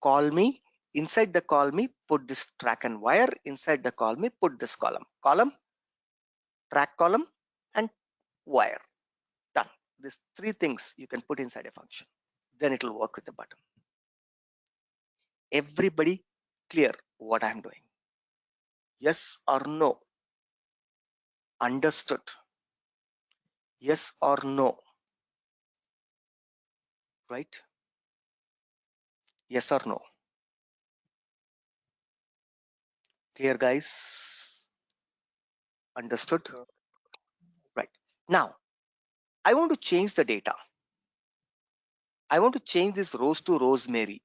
call me Inside the column, put this track and wire. Inside the column, put this column, track column, and wire. Done. These three things you can put inside a function. Then it will work with the button. Everybody clear what I'm doing? Yes or no? Understood? Yes or no? Right? Yes or no? Clear, guys? Understood? Right. Now, I want to change the data. I want to change this Rose to Rosemary.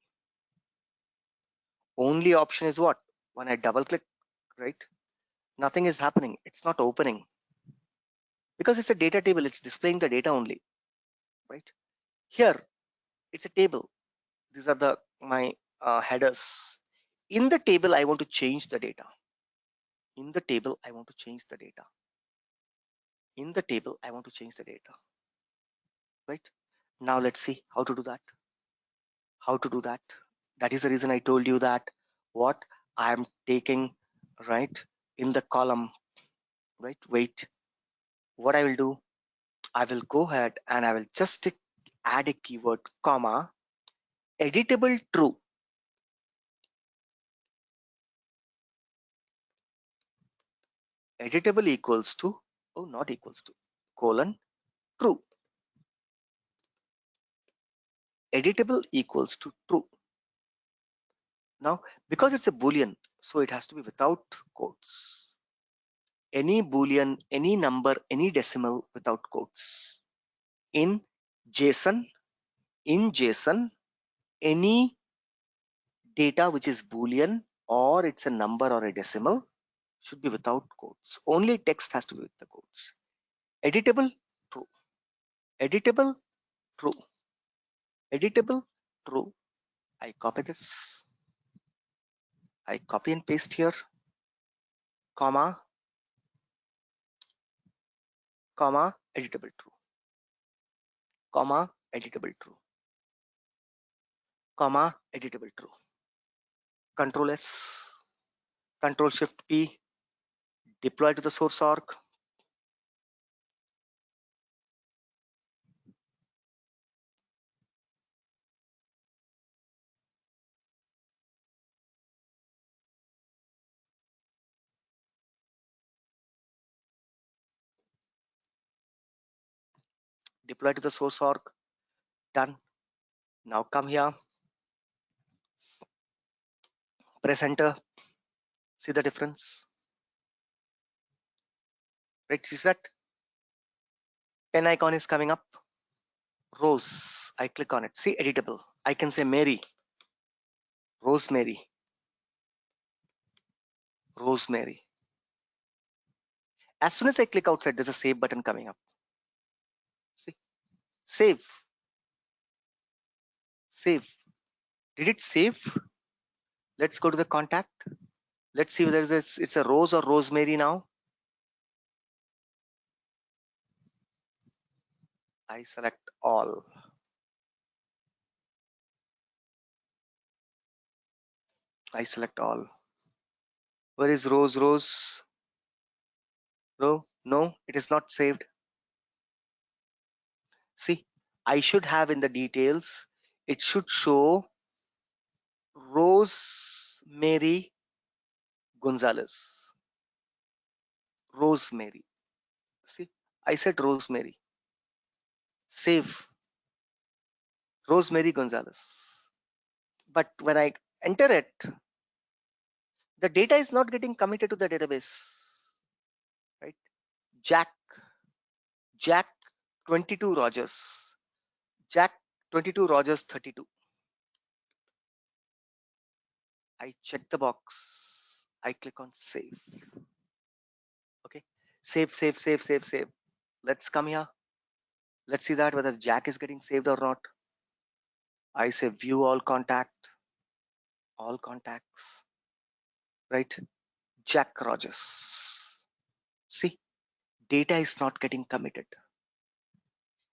Only option is what? When I double click, right? Nothing is happening. It's not opening. Because it's a data table. It's displaying the data only. Right? Here, it's a table. These are my headers. In the table, I want to change the data. In the table, I want to change the data. In the table, I want to change the data. Right? Now let's see how to do that. How to do that. That is the reason I told you that what I'm taking, right, in the column, right? Wait, what I will do, I will go ahead and I will just add a keyword, comma, editable true. Editable equals to, oh, not equals to, colon, true. Editable equals to true. Now, because it's a Boolean, so it has to be without quotes. Any Boolean, any number, any decimal without quotes. In JSON, any data which is Boolean or it's a number or a decimal should be without quotes. Only text has to be with the quotes. Editable, true. Editable, true. Editable, true. I copy this. I copy and paste here, comma, comma, editable, true. Comma, editable, true. Comma, editable, true. Control S, Control Shift P, deploy to the source org. Deploy to the source org. Done. Now come here. Press enter. See the difference? Right? See that? Pen icon is coming up. Rose. I click on it. See, editable. I can say Mary. Rosemary. Rosemary. As soon as I click outside, there's a save button coming up. See? Save. Save. Did it save? Let's go to the contact. Let's see whether it's a Rose or Rosemary now. I select all. I select all. Where is Rose? Rose? No, it is not saved. See, I should have in the details, it should show Rosemary Gonzalez. Rosemary. See, I said Rosemary. Save. Rosemary Gonzalez. But when I enter it, the data is not getting committed to the database. Right? Jack 22 Rogers. Jack 22 Rogers 32. I check the box. I click on save. Okay. Save. Let's come here. Let's see that whether Jack is getting saved or not. I say view all contacts, right? Jack Rogers. See, data is not getting committed.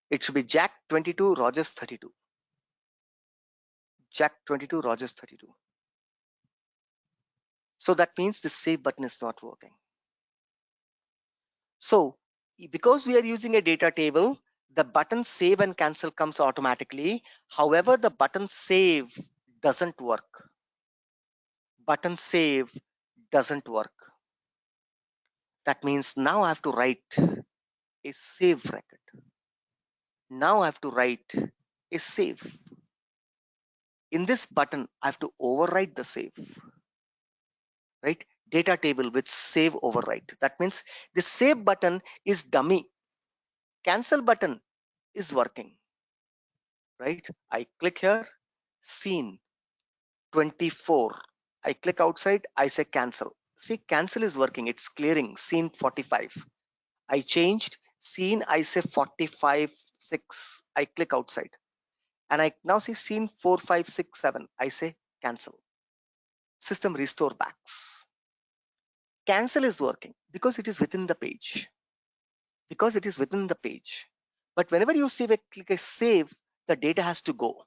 It should be Jack 22 Rogers 32. Jack 22 Rogers 32. So that means the save button is not working. So because we are using a data table, the button save and cancel comes automatically. However, the button save doesn't work. Button save doesn't work. That means now I have to write a save record. Now I have to write a save. In this button, I have to overwrite the save, right? Data table with save overwrite. That means the save button is dummy. Cancel button is working, right? I click here, scene 24. I click outside, I say cancel. See, cancel is working. It's clearing scene 45. I changed scene, I say 45, 6. I click outside. And I now see scene 4, 5, 6, 7. I say cancel. System restore backs. Cancel is working because it is within the page. Because it is within the page. But whenever you click a save, the data has to go.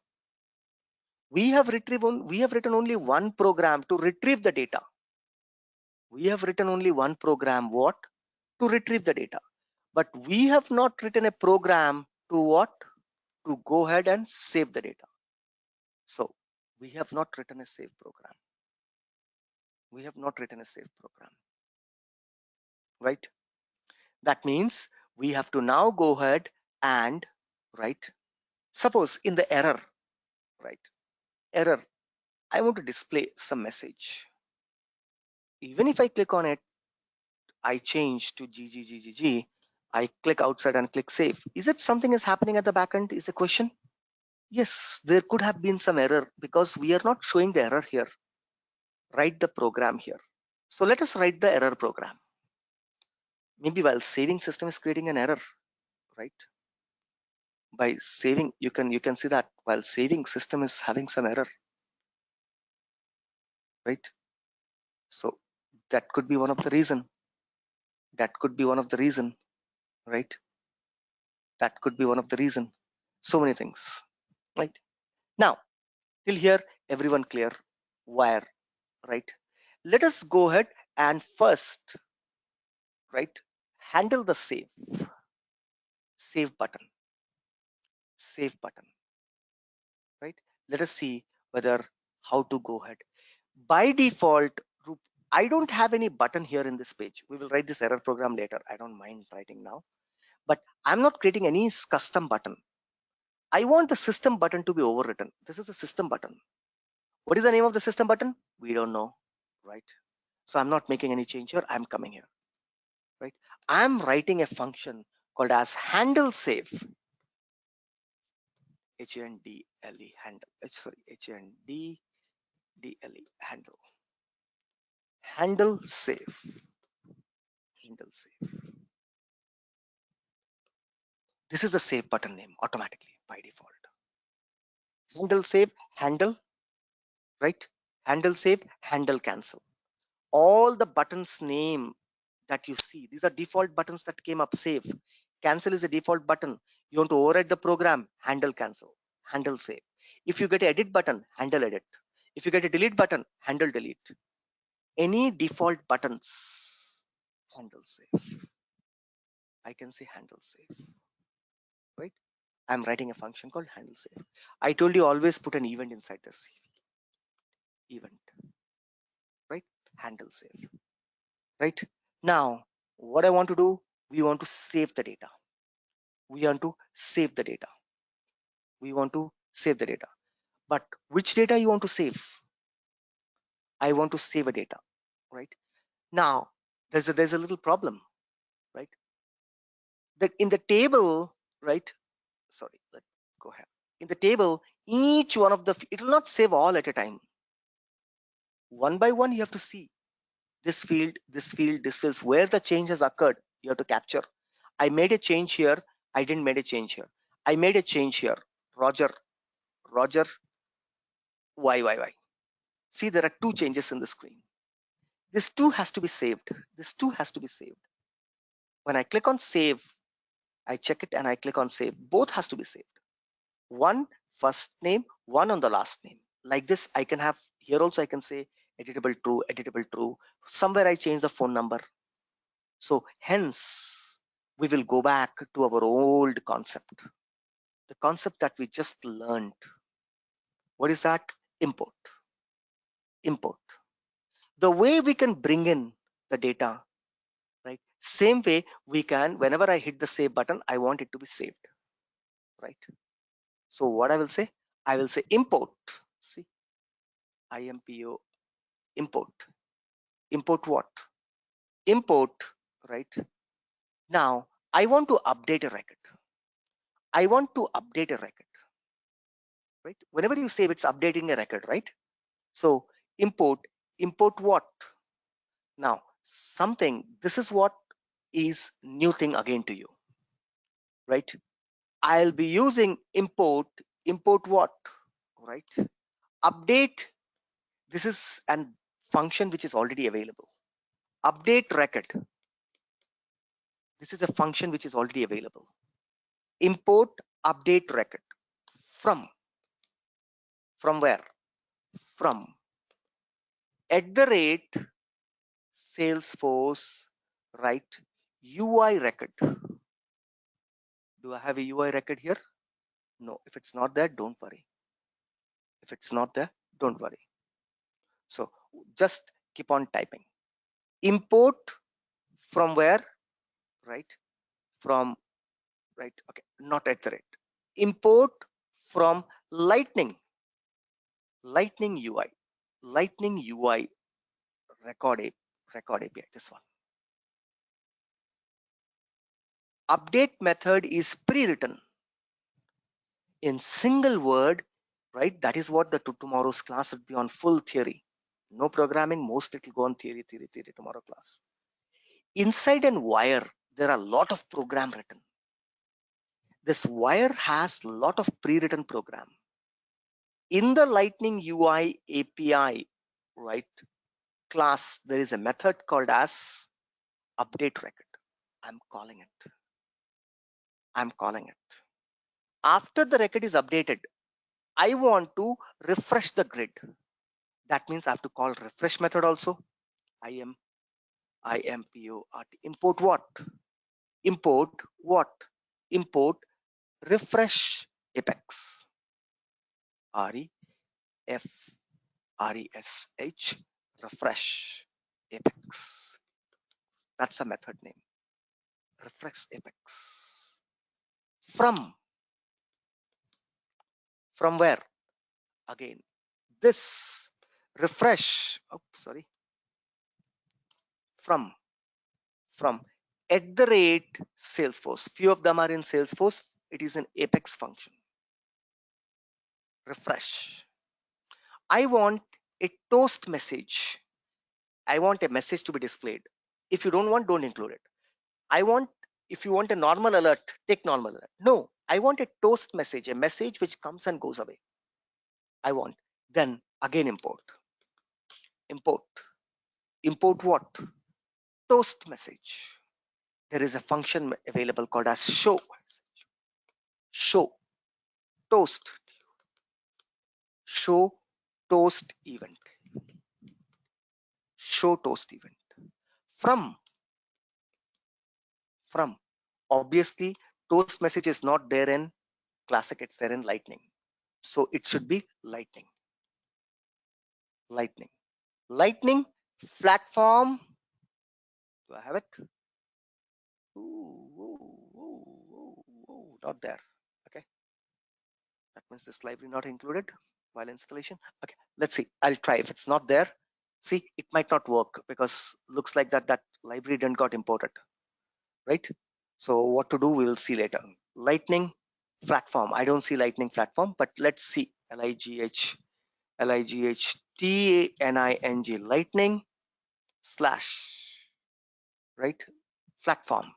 We have written only one program to retrieve the data. We have written only one program, what? To retrieve the data. But we have not written a program to what? To go ahead and save the data. So we have not written a save program. We have not written a save program, right? That means we have to now go ahead and write. Suppose in the error, right? Error, I want to display some message. Even if I click on it, I change to GGGGG, I click outside and click save. Is it something is happening at the backend is the question? Yes, there could have been some error because we are not showing the error here. Write the program here. So let us write the error program. Maybe while saving, system is creating an error, right? By saving, you can see that while saving, system is having some error, right? So that could be one of the reason. That could be one of the reason, right? That could be one of the reason. So many things, right? Now, till here, everyone clear? Wire, right? Let us go ahead and first, right, handle the save button, right? Let us see whether how to go ahead. By default, I don't have any button here in this page. We will write this error program later. I don't mind writing now, but I'm not creating any custom button. I want the system button to be overwritten. This is a system button. What is the name of the system button? We don't know, right? So I'm not making any change here. I'm coming here, right? I'm writing a function called as handle save. HANDLE handle. Sorry, HANDLE handle. Handle save. Handle save. This is the save button name automatically by default. Handle save, handle, right? Handle save, handle cancel. All the buttons name that you see, these are default buttons that came up. Save, cancel is a default button. You want to override the program, handle cancel, handle save. If you get an edit button, handle edit. If you get a delete button, handle delete. Any default buttons, handle save. I can say handle save, right? I'm writing a function called handle save. I told you always put an event inside this event, right? Handle save, right? Now, what I want to do, we want to save the data. We want to save the data. We want to save the data. But which data you want to save? I want to save a data, right? Now, there's a little problem, right? That in the table, right? Sorry, let's go ahead. In the table, each one of it will not save all at a time. One by one, you have to see this field, this field, this field, where the change has occurred. You have to capture. I made a change here. I didn't make a change here. I made a change here. Roger, Y. See, there are two changes in the screen. This two has to be saved. This two has to be saved. When I click on save, I check it and I click on save. Both has to be saved. One first name, one on the last name. Like this, I can have here also. I can say editable true. Somewhere I change the phone number. So hence we will go back to our old concept, the concept that we just learned. What is that? Import. The way we can bring in the data, right? Same way we can, whenever I hit the save button, I want it to be saved, right? So what I will say import. See, IMPO import. Import what? Import, right? Now I want to update a record. Right? Whenever you save, it's updating a record, right? So import what? Now something, this is what is new thing again to you, right? I'll be using import what, right? Update, this is a function which is already available. Update record, this is a function which is already available. Import update record from where? From @ Salesforce, right? UI record. Do I have a UI record here? No. If it's not there, don't worry. So just keep on typing. Import from where? Right? From, right? Okay. Not @ Import from Lightning UI. Lightning UI record API. This one. Update method is pre-written in single word, right? That is what the tomorrow's class would be on, full theory. No programming, most it will go on theory tomorrow class. Inside an wire, there are a lot of program written. This wire has a lot of pre-written program. In the Lightning UI API, right, class, there is a method called as update record. I'm calling it. After the record is updated, I want to refresh the grid. That means I have to call refresh method also. IMPORT. Import what? Import refresh apex. REFRESH refresh apex. That's the method name. Refresh apex. From where? Again, this refresh. Oh, sorry. From @ Salesforce. Few of them are in Salesforce. It is an apex function. Refresh. I want a toast message. I want a message to be displayed. If you don't want, don't include it. If you want a normal alert, take normal alert. No, I want a toast message, a message which comes and goes away. I want. Then again import what? Toast message. There is a function available called as show toast event. From obviously toast message is not there in classic, it's there in Lightning, so it should be lightning platform. Do I have it? Not there. Okay, that means this library not included while installation. Okay, let's see. I'll try. If it's not there, see, it might not work because looks like that library didn't got imported, right? So what to do, we will see later. Lightning platform. I don't see lightning platform, but let's see. LIGHTANING lightning slash, right? Platform.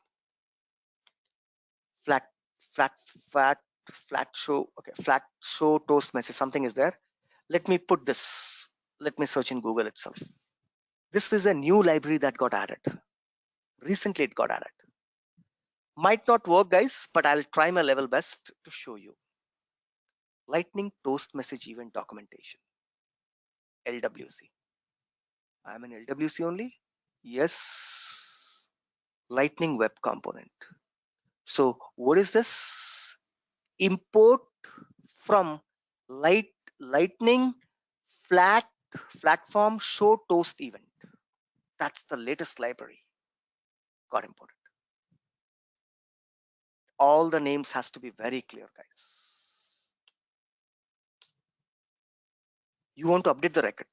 Flat show. Okay, flat show toast message. Something is there. Let me put this. Let me search in Google itself. This is a new library that got added. Recently it got added. Might not work, guys, but I'll try my level best to show you. Lightning toast message event documentation, LWC. I'm in LWC only. Yes, Lightning Web Component. So what is this? Import from Lightning Flatform Show Toast event. That's the latest library. Got imported. All the names has to be very clear, guys. You want to update the record.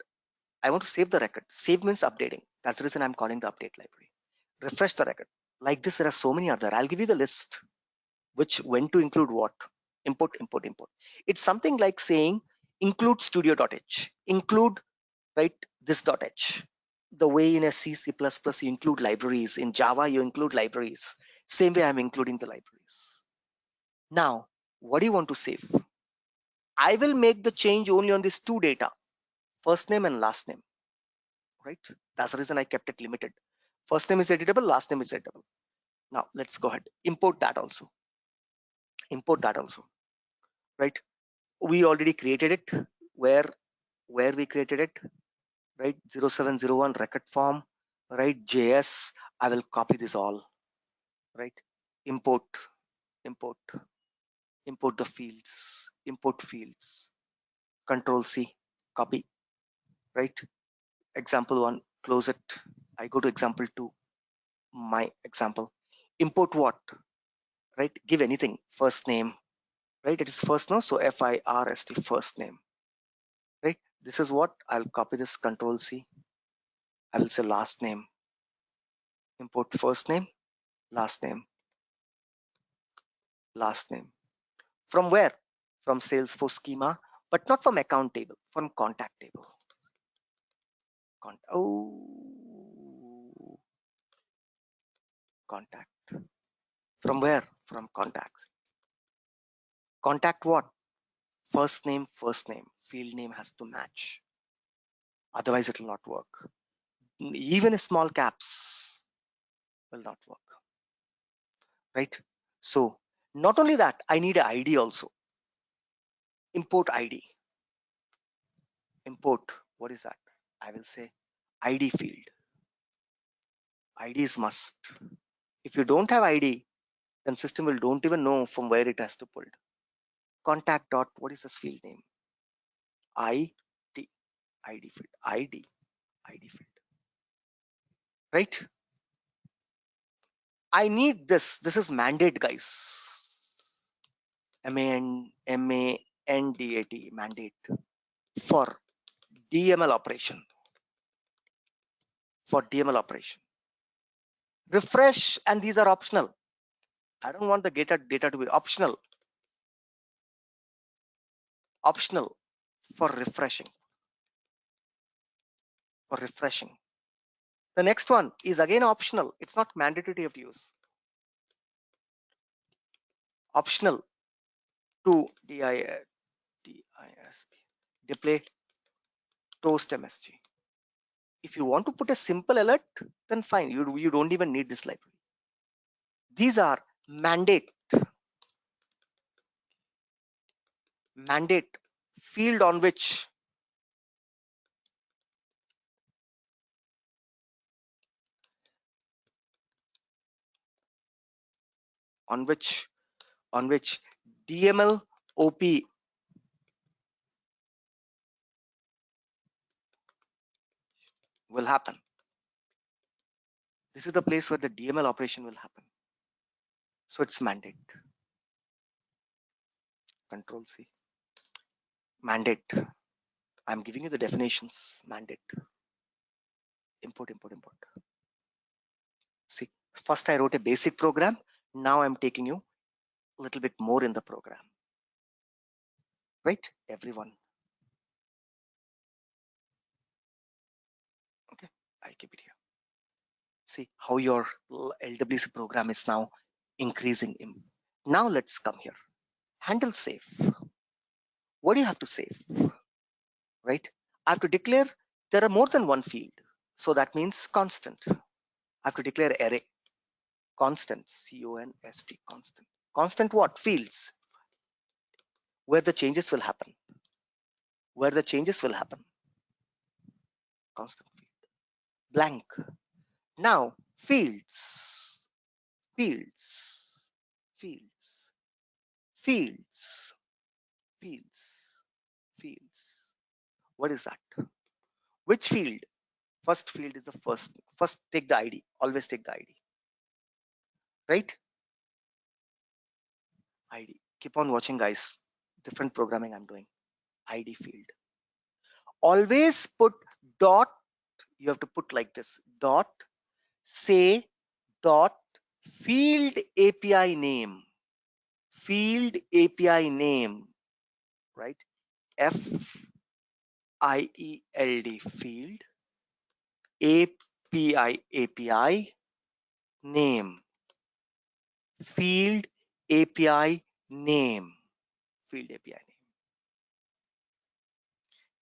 I want to save the record. Save means updating. That's the reason I'm calling the update library. Refresh the record. Like this, there are so many other. I'll give you the list, which when to include what. Import, import, import. It's something like saying include studio.h, include, right, this.h. The way in a C, C++ you include libraries. In Java, you include libraries. Same way I'm including the libraries. Now, what do you want to save? I will make the change only on these two data, first name and last name, right? That's the reason I kept it limited. First name is editable, last name is editable. Now let's go ahead, import that also. Import that also, right? We already created it. Where we created it, right? 0701 record form, right? JS. I will copy this all, right? Import, import, import the fields, import fields. Control C, copy, right? Example 1, close it. I go to example 2, my example. Import what, right? Give anything, first name, right? It is first name, so FIRST, first name, right? This is what I'll copy this, Control C. I will say last name. Import first name, last name, last name. From where? From Salesforce schema, but not from account table, from contact table. Contact. From where? From contacts. Contact what? First name, field name has to match. Otherwise it will not work. Even small caps will not work, right? So not only that, I need an ID also. Import ID. Import, what is that? I will say ID field. ID is must. If you don't have ID, then system will don't even know from where it has to pull. Contact dot, what is this field name? ID field, ID field, right? I need this. This is mandate, guys. MANDAT, mandate for DML operation. For DML operation. Refresh, and these are optional. I don't want the data to be optional. Optional for refreshing. For refreshing. The next one is again optional. It's not mandatory to have to use. Optional to DISP, display toast MSG. If you want to put a simple alert, then fine. You don't even need this library. These are mandate field on which DML OP will happen. This is the place where the DML operation will happen. So it's mandate. Control C. Mandate. I'm giving you the definitions. Mandate. Import. See, first I wrote a basic program. Now I'm taking you a little bit more in the program. Right, everyone? Okay, I keep it here. See how your LWC program is now increasing. Now let's come here. Handle save. What do you have to save? Right? I have to declare there are more than one field. So that means constant. I have to declare array. Constant. CONST. Constant. Constant what? Fields. Where the changes will happen. Constant field. blank. Now fields, fields, fields, fields, fields, fields. What is that? Which field? First field is the first take the ID, always take the ID, right? ID. Keep on watching, guys. Different programming I'm doing. ID field. Always put dot. You have to put like this. Dot say dot field API name. Field API name. Right? FIELD field API name. Field API name. Field API name.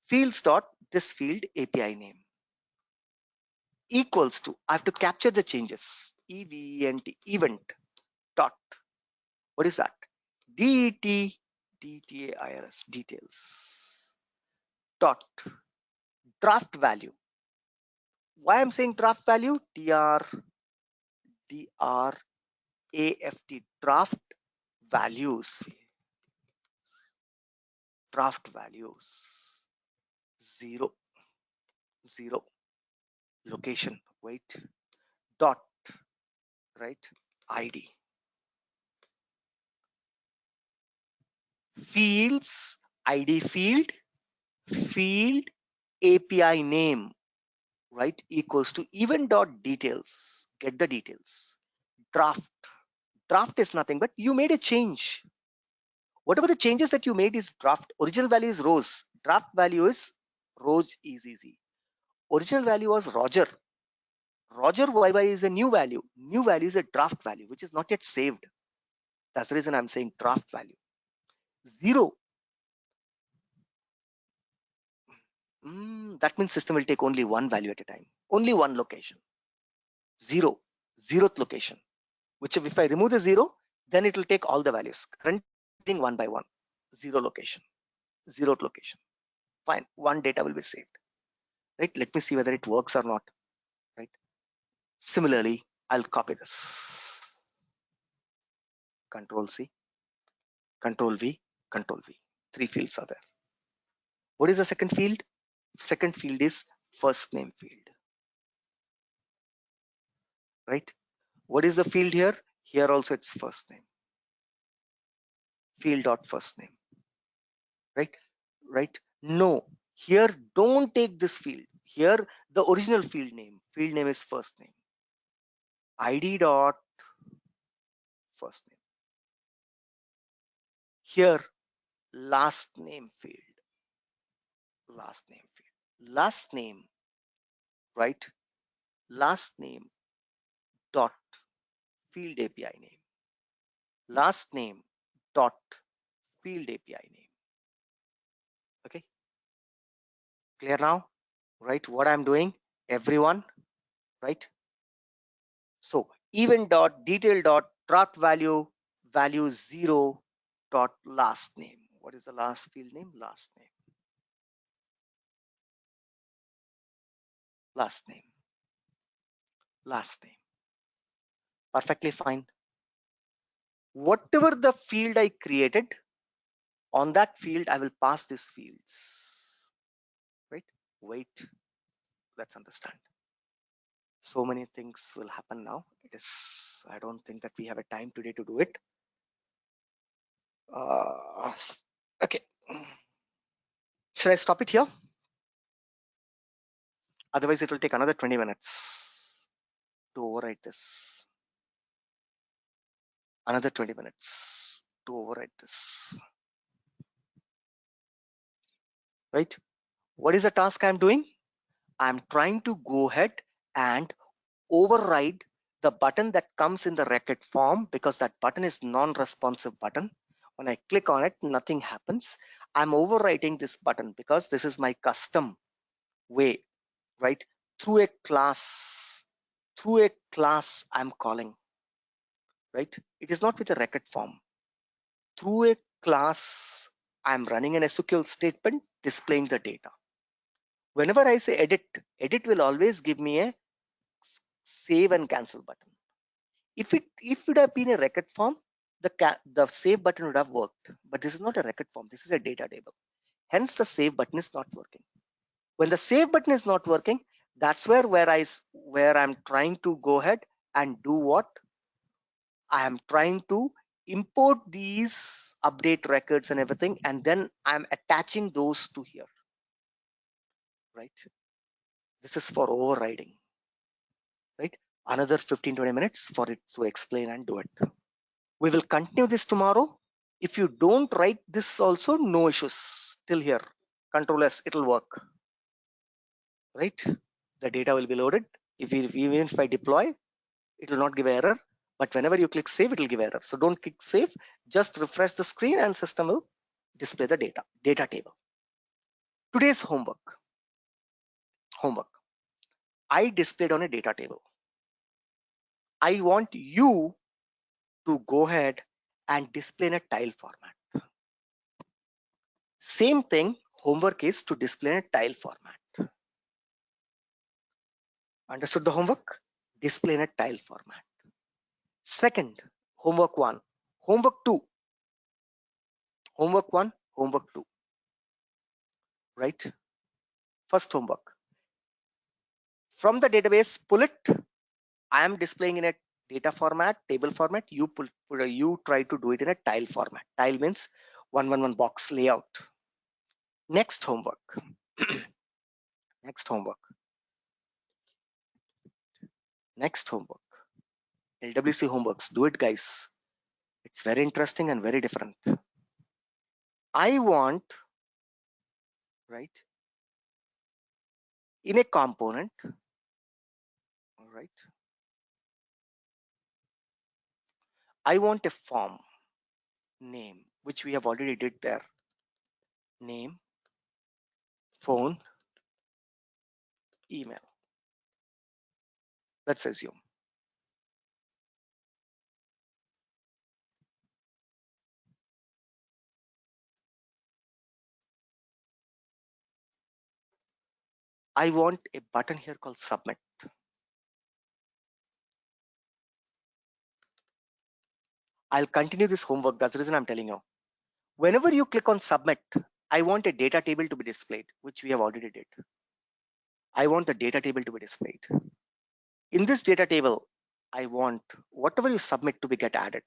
Fields dot this field API name equals to, I have to capture the changes. event dot, what is that? DTAIRS details dot draft value. Why I'm saying draft value? DRAFT draft values. Draft values 0 0 location, wait, dot, right, ID. Fields ID field API name, right, equals to event dot details. Get the details. Draft is nothing but you made a change. Whatever the changes that you made is draft. Original value is rows. Draft value is rows is easy. Original value was Roger. Roger YY is a new value. New value is a draft value which is not yet saved. That's the reason I'm saying draft value. 0. That means system will take only one value at a time. Only one location. 0. 0th location. Which if I remove the 0, then it will take all the values. Current one by one. 0 location. 0th location. Fine. One data will be saved. Right? Let me see whether it works or not. Right? Similarly, I'll copy this. Control C, Control V, Control V. 3 fields are there. What is the second field? Second field is first name field. Right? What is the field here? Here also it's first name. Field dot first name. Right? Right? No. Here don't take this field. Here the original field name. Field name is first name. ID dot first name. Here last name field. Last name field. Last name, right? Last name dot field API name. Last name dot field API name. Okay, clear now, right? What I'm doing, everyone, right? So event dot detail dot draft value 0 dot last name. What is the last field name? Last name. Last name. Last name. Perfectly fine. Whatever the field I created, on that field I will pass these fields. Right? Wait. Let's understand. So many things will happen now. It is, I don't think that we have a time today to do it. Okay. Should I stop it here? Otherwise, it will take another 20 minutes to overwrite this. Another 20 minutes to overwrite this. Right? What is the task I'm doing? I'm trying to go ahead and override the button that comes in the record form, because that button is non-responsive button. When I click on it, nothing happens. I'm overwriting this button because this is my custom way, right? Through a class I'm calling, right? It is not with a record form. Through a class, I'm running an SQL statement displaying the data. Whenever I say edit will always give me a save and cancel button. If it would have been a record form, the save button would have worked. But this is not a record form. This is a data table. Hence, the save button is not working. When the save button is not working, that's where I'm trying to go ahead and do what? I am trying to import these update records and everything, and then I'm attaching those to here, right? This is for overriding, right? Another 15-20 minutes for it to explain and do it. We will continue this tomorrow. If you don't write this also, no issues. Till here, Control S, it'll work, right? The data will be loaded. Even if I deploy, it will not give error. But whenever you click save, it will give error. So don't click save. Just refresh the screen and system will display the data table. Today's homework. I displayed on a data table. I want you to go ahead and display in a tile format. Same thing, homework is to display in a tile format. Understood the homework? Display in a tile format. Second, homework 1. Homework 2. Homework 1, homework 2. Right? First homework. From the database, pull it. I am displaying in a data format, table format. You try to do it in a tile format. Tile means 111 box layout. Next homework. Next homework. LWC homeworks. Do it, guys. It's very interesting and very different. I want, right, in a component, all right, I want a form name, which we have already did there. Name, phone, email. Let's assume. I want a button here called submit. I'll continue this homework. That's the reason I'm telling you. Whenever you click on submit, I want a data table to be displayed, which we have already did. I want the data table to be displayed. In this data table, I want whatever you submit to be get added.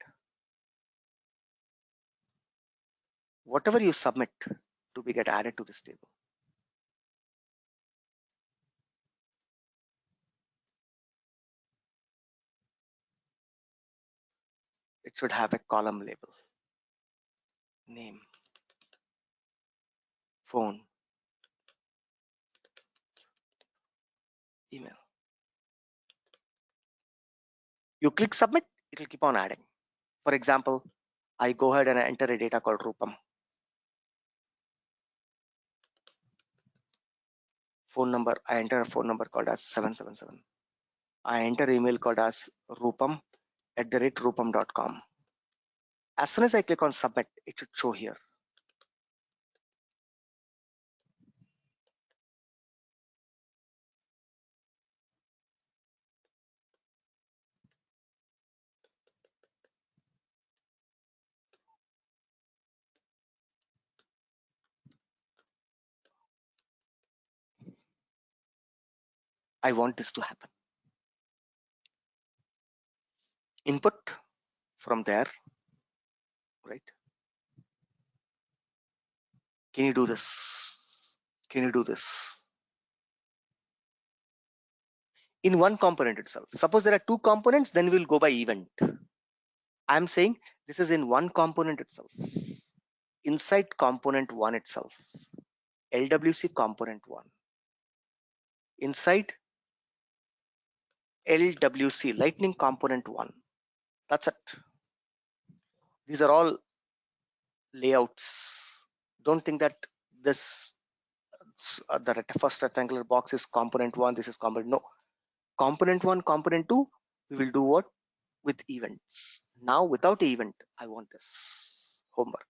Whatever you submit to be get added to this table. It should have a column label. Name, phone, email. You click submit, it will keep on adding. For example, I go ahead and enter a data called Rupam. Phone number, I enter a phone number called as 777. I enter email called as rupam@rupam.com. As soon as I click on submit, it should show here. I want this to happen. Input from there, right? Can you do this? Can you do this? In one component itself. Suppose there are two components, then we'll go by event. I'm saying this is in one component itself. Inside component 1 itself. LWC component 1. Inside LWC lightning component 1. That's it. These are all layouts. Don't think that this the first rectangular box is component 1, this is component. No. Component 1, component 2, we will do what? With events. Now without event, I want this homework.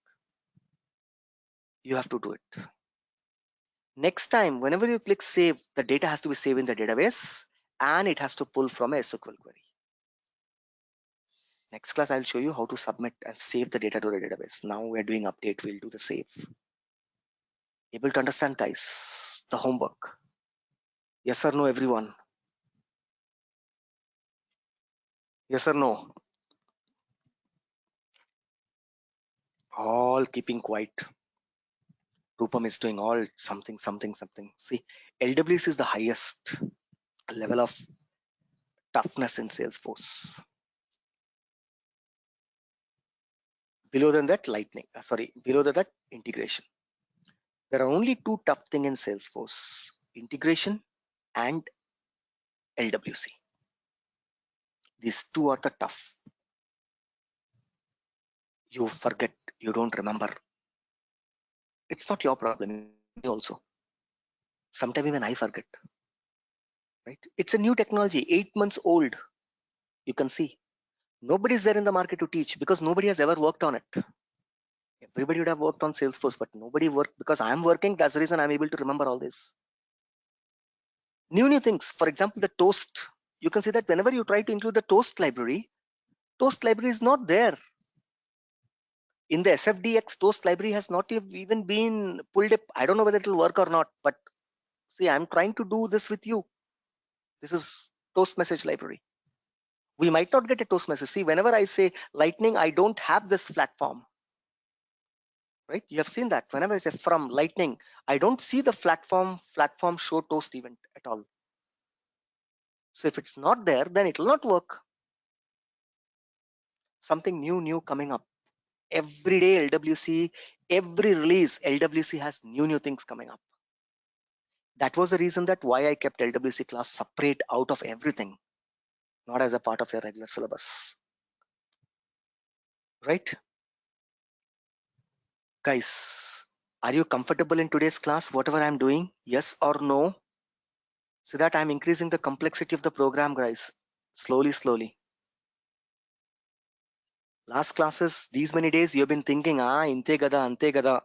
You have to do it. Next time, whenever you click save, the data has to be saved in the database. and it has to pull from a SQL query. Next class, I'll show you how to submit and save the data to the database. Now we're doing update, we'll do the save. Able to understand, guys, the homework? Yes or no, everyone? Yes or no? All keeping quiet. Rupam is doing all something. See, LWC is the highest level of toughness in Salesforce. Below than that, below that, integration. There are only two tough things in Salesforce: integration and LWC. These two are the tough. You forget, you don't remember. It's not your problem, me also. Sometimes even I forget. Right? It's a new technology, 8 months old. You can see. Nobody is there in the market to teach because nobody has ever worked on it. Everybody would have worked on Salesforce, but nobody worked because I'm working. That's the reason I'm able to remember all this. New things. For example, the toast. You can see that whenever you try to include the toast library is not there. In the SFDX, toast library has not even been pulled up. I don't know whether it will work or not, but see, I'm trying to do this with you. This is toast message library. We might not get a toast message. See, whenever I say Lightning, I don't have this platform. Right? You have seen that. Whenever I say from Lightning, I don't see the platform show toast event at all. So if it's not there, then it will not work. Something new coming up. Every day LWC, every release, LWC has new things coming up. That was the reason that why I kept LWC class separate out of everything, not as a part of your regular syllabus. Right? Guys, are you comfortable in today's class, whatever I'm doing? Yes or no? So that I'm increasing the complexity of the program, guys, slowly. Last classes, these many days, you've been thinking, inte gada, ante gada.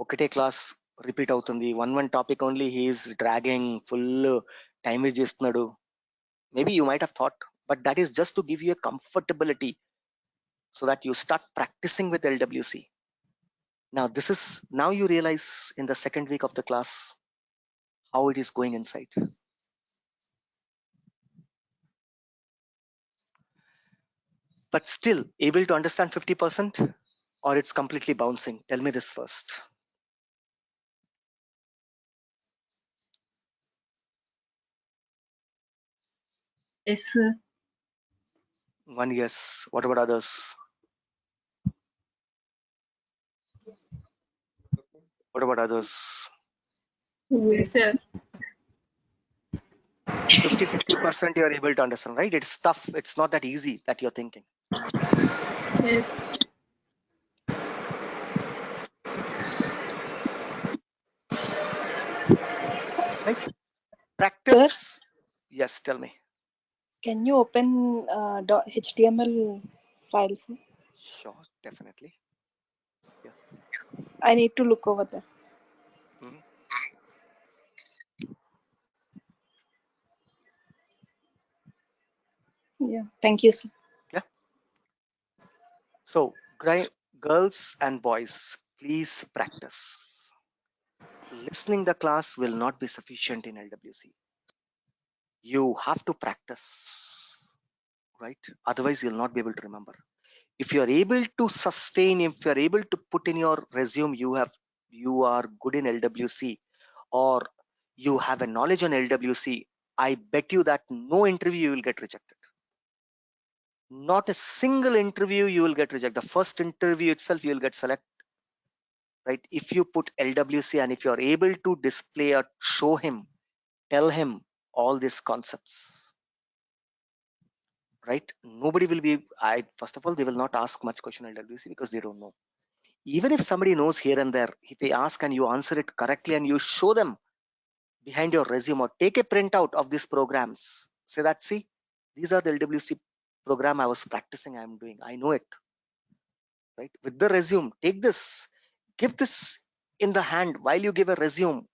Okate class repeat avutundi. One topic only, he is dragging full time is chestunadu. Maybe you might have thought, but that is just to give you a comfortability so that you start practicing with LWC. Now you realize in the second week of the class how it is going inside. But still able to understand 50% or it's completely bouncing? Tell me this first. Yes, sir. One yes. What about others? What about others? Yes, sir. 50-60% you are able to understand, right? It's tough. It's not that easy that you're thinking. Yes. Right? Practice. Yes, tell me. Can you open HTML files? Sure, definitely. Yeah. I need to look over there. Mhm. Yeah, thank you, sir. Yeah. So, girls and boys, please practice. Listening the class will not be sufficient in LWC. You have to practice, right? Otherwise, you'll not be able to remember. If you're able to sustain, if you're able to put in your resume, you are good in LWC or you have a knowledge on LWC, I bet you that no interview you will get rejected. Not a single interview you will get rejected. The first interview itself you will get selected. Right? If you put LWC and if you're able to display or show him, tell him all these concepts. Right? Nobody will be, first of all, they will not ask much question on LWC because they don't know. Even if somebody knows here and there, if they ask and you answer it correctly and you show them behind your resume or take a printout of these programs, say that, see, these are the LWC program I was practicing, I'm doing, I know it. Right? With the resume, take this, give this in the hand while you give a resume.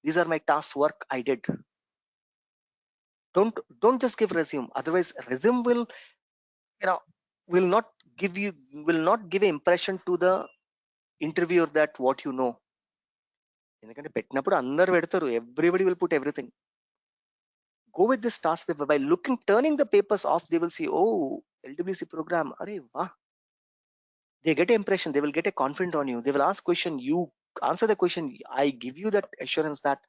These are my task work I did. Don't just give resume. Otherwise, resume will, will not give an impression to the interviewer that what you know. ఎందుకంటే పెట్టినప్పుడు అందరు పెడతారు, everybody will put everything. Go with this task paper. By turning the papers off, they will see, oh, LWC program, arey wah. They get an impression, they will get a confidence on you. They will ask question, you answer the question. I give you that assurance that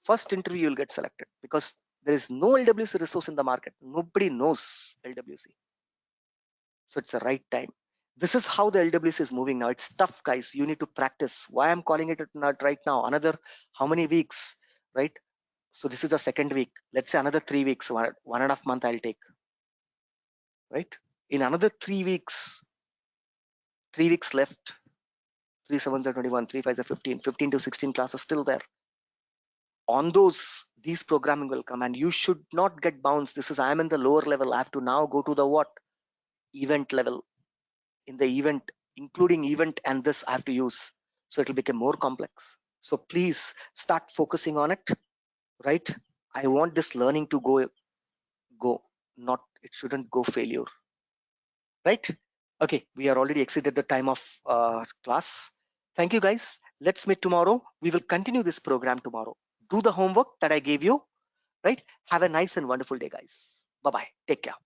first interview you will get selected, because there is no LWC resource in the market. Nobody knows LWC. So it's the right time. This is how the LWC is moving now. It's tough, guys. You need to practice. Why I'm calling it not right now? Another how many weeks, right? So this is the second week. Let's say another 3 weeks, 1.5 months I'll take, right? In another 3 weeks, 3 weeks left. 3 7s are 21, 3 5s are 15, 15 to 16 classes still there. On those, these programming will come, and you should not get bounced. This is, I am in the lower level. I have to now go to the what? Event level. In the event, including event and this I have to use. So it will become more complex. So please start focusing on it, right? I want this learning to go, not, it shouldn't go failure, right? Okay, we are already exceeded the time of class. Thank you, guys. Let's meet tomorrow. We will continue this program tomorrow. Do the homework that I gave you, right? Have a nice and wonderful day, guys. Bye-bye. Take care.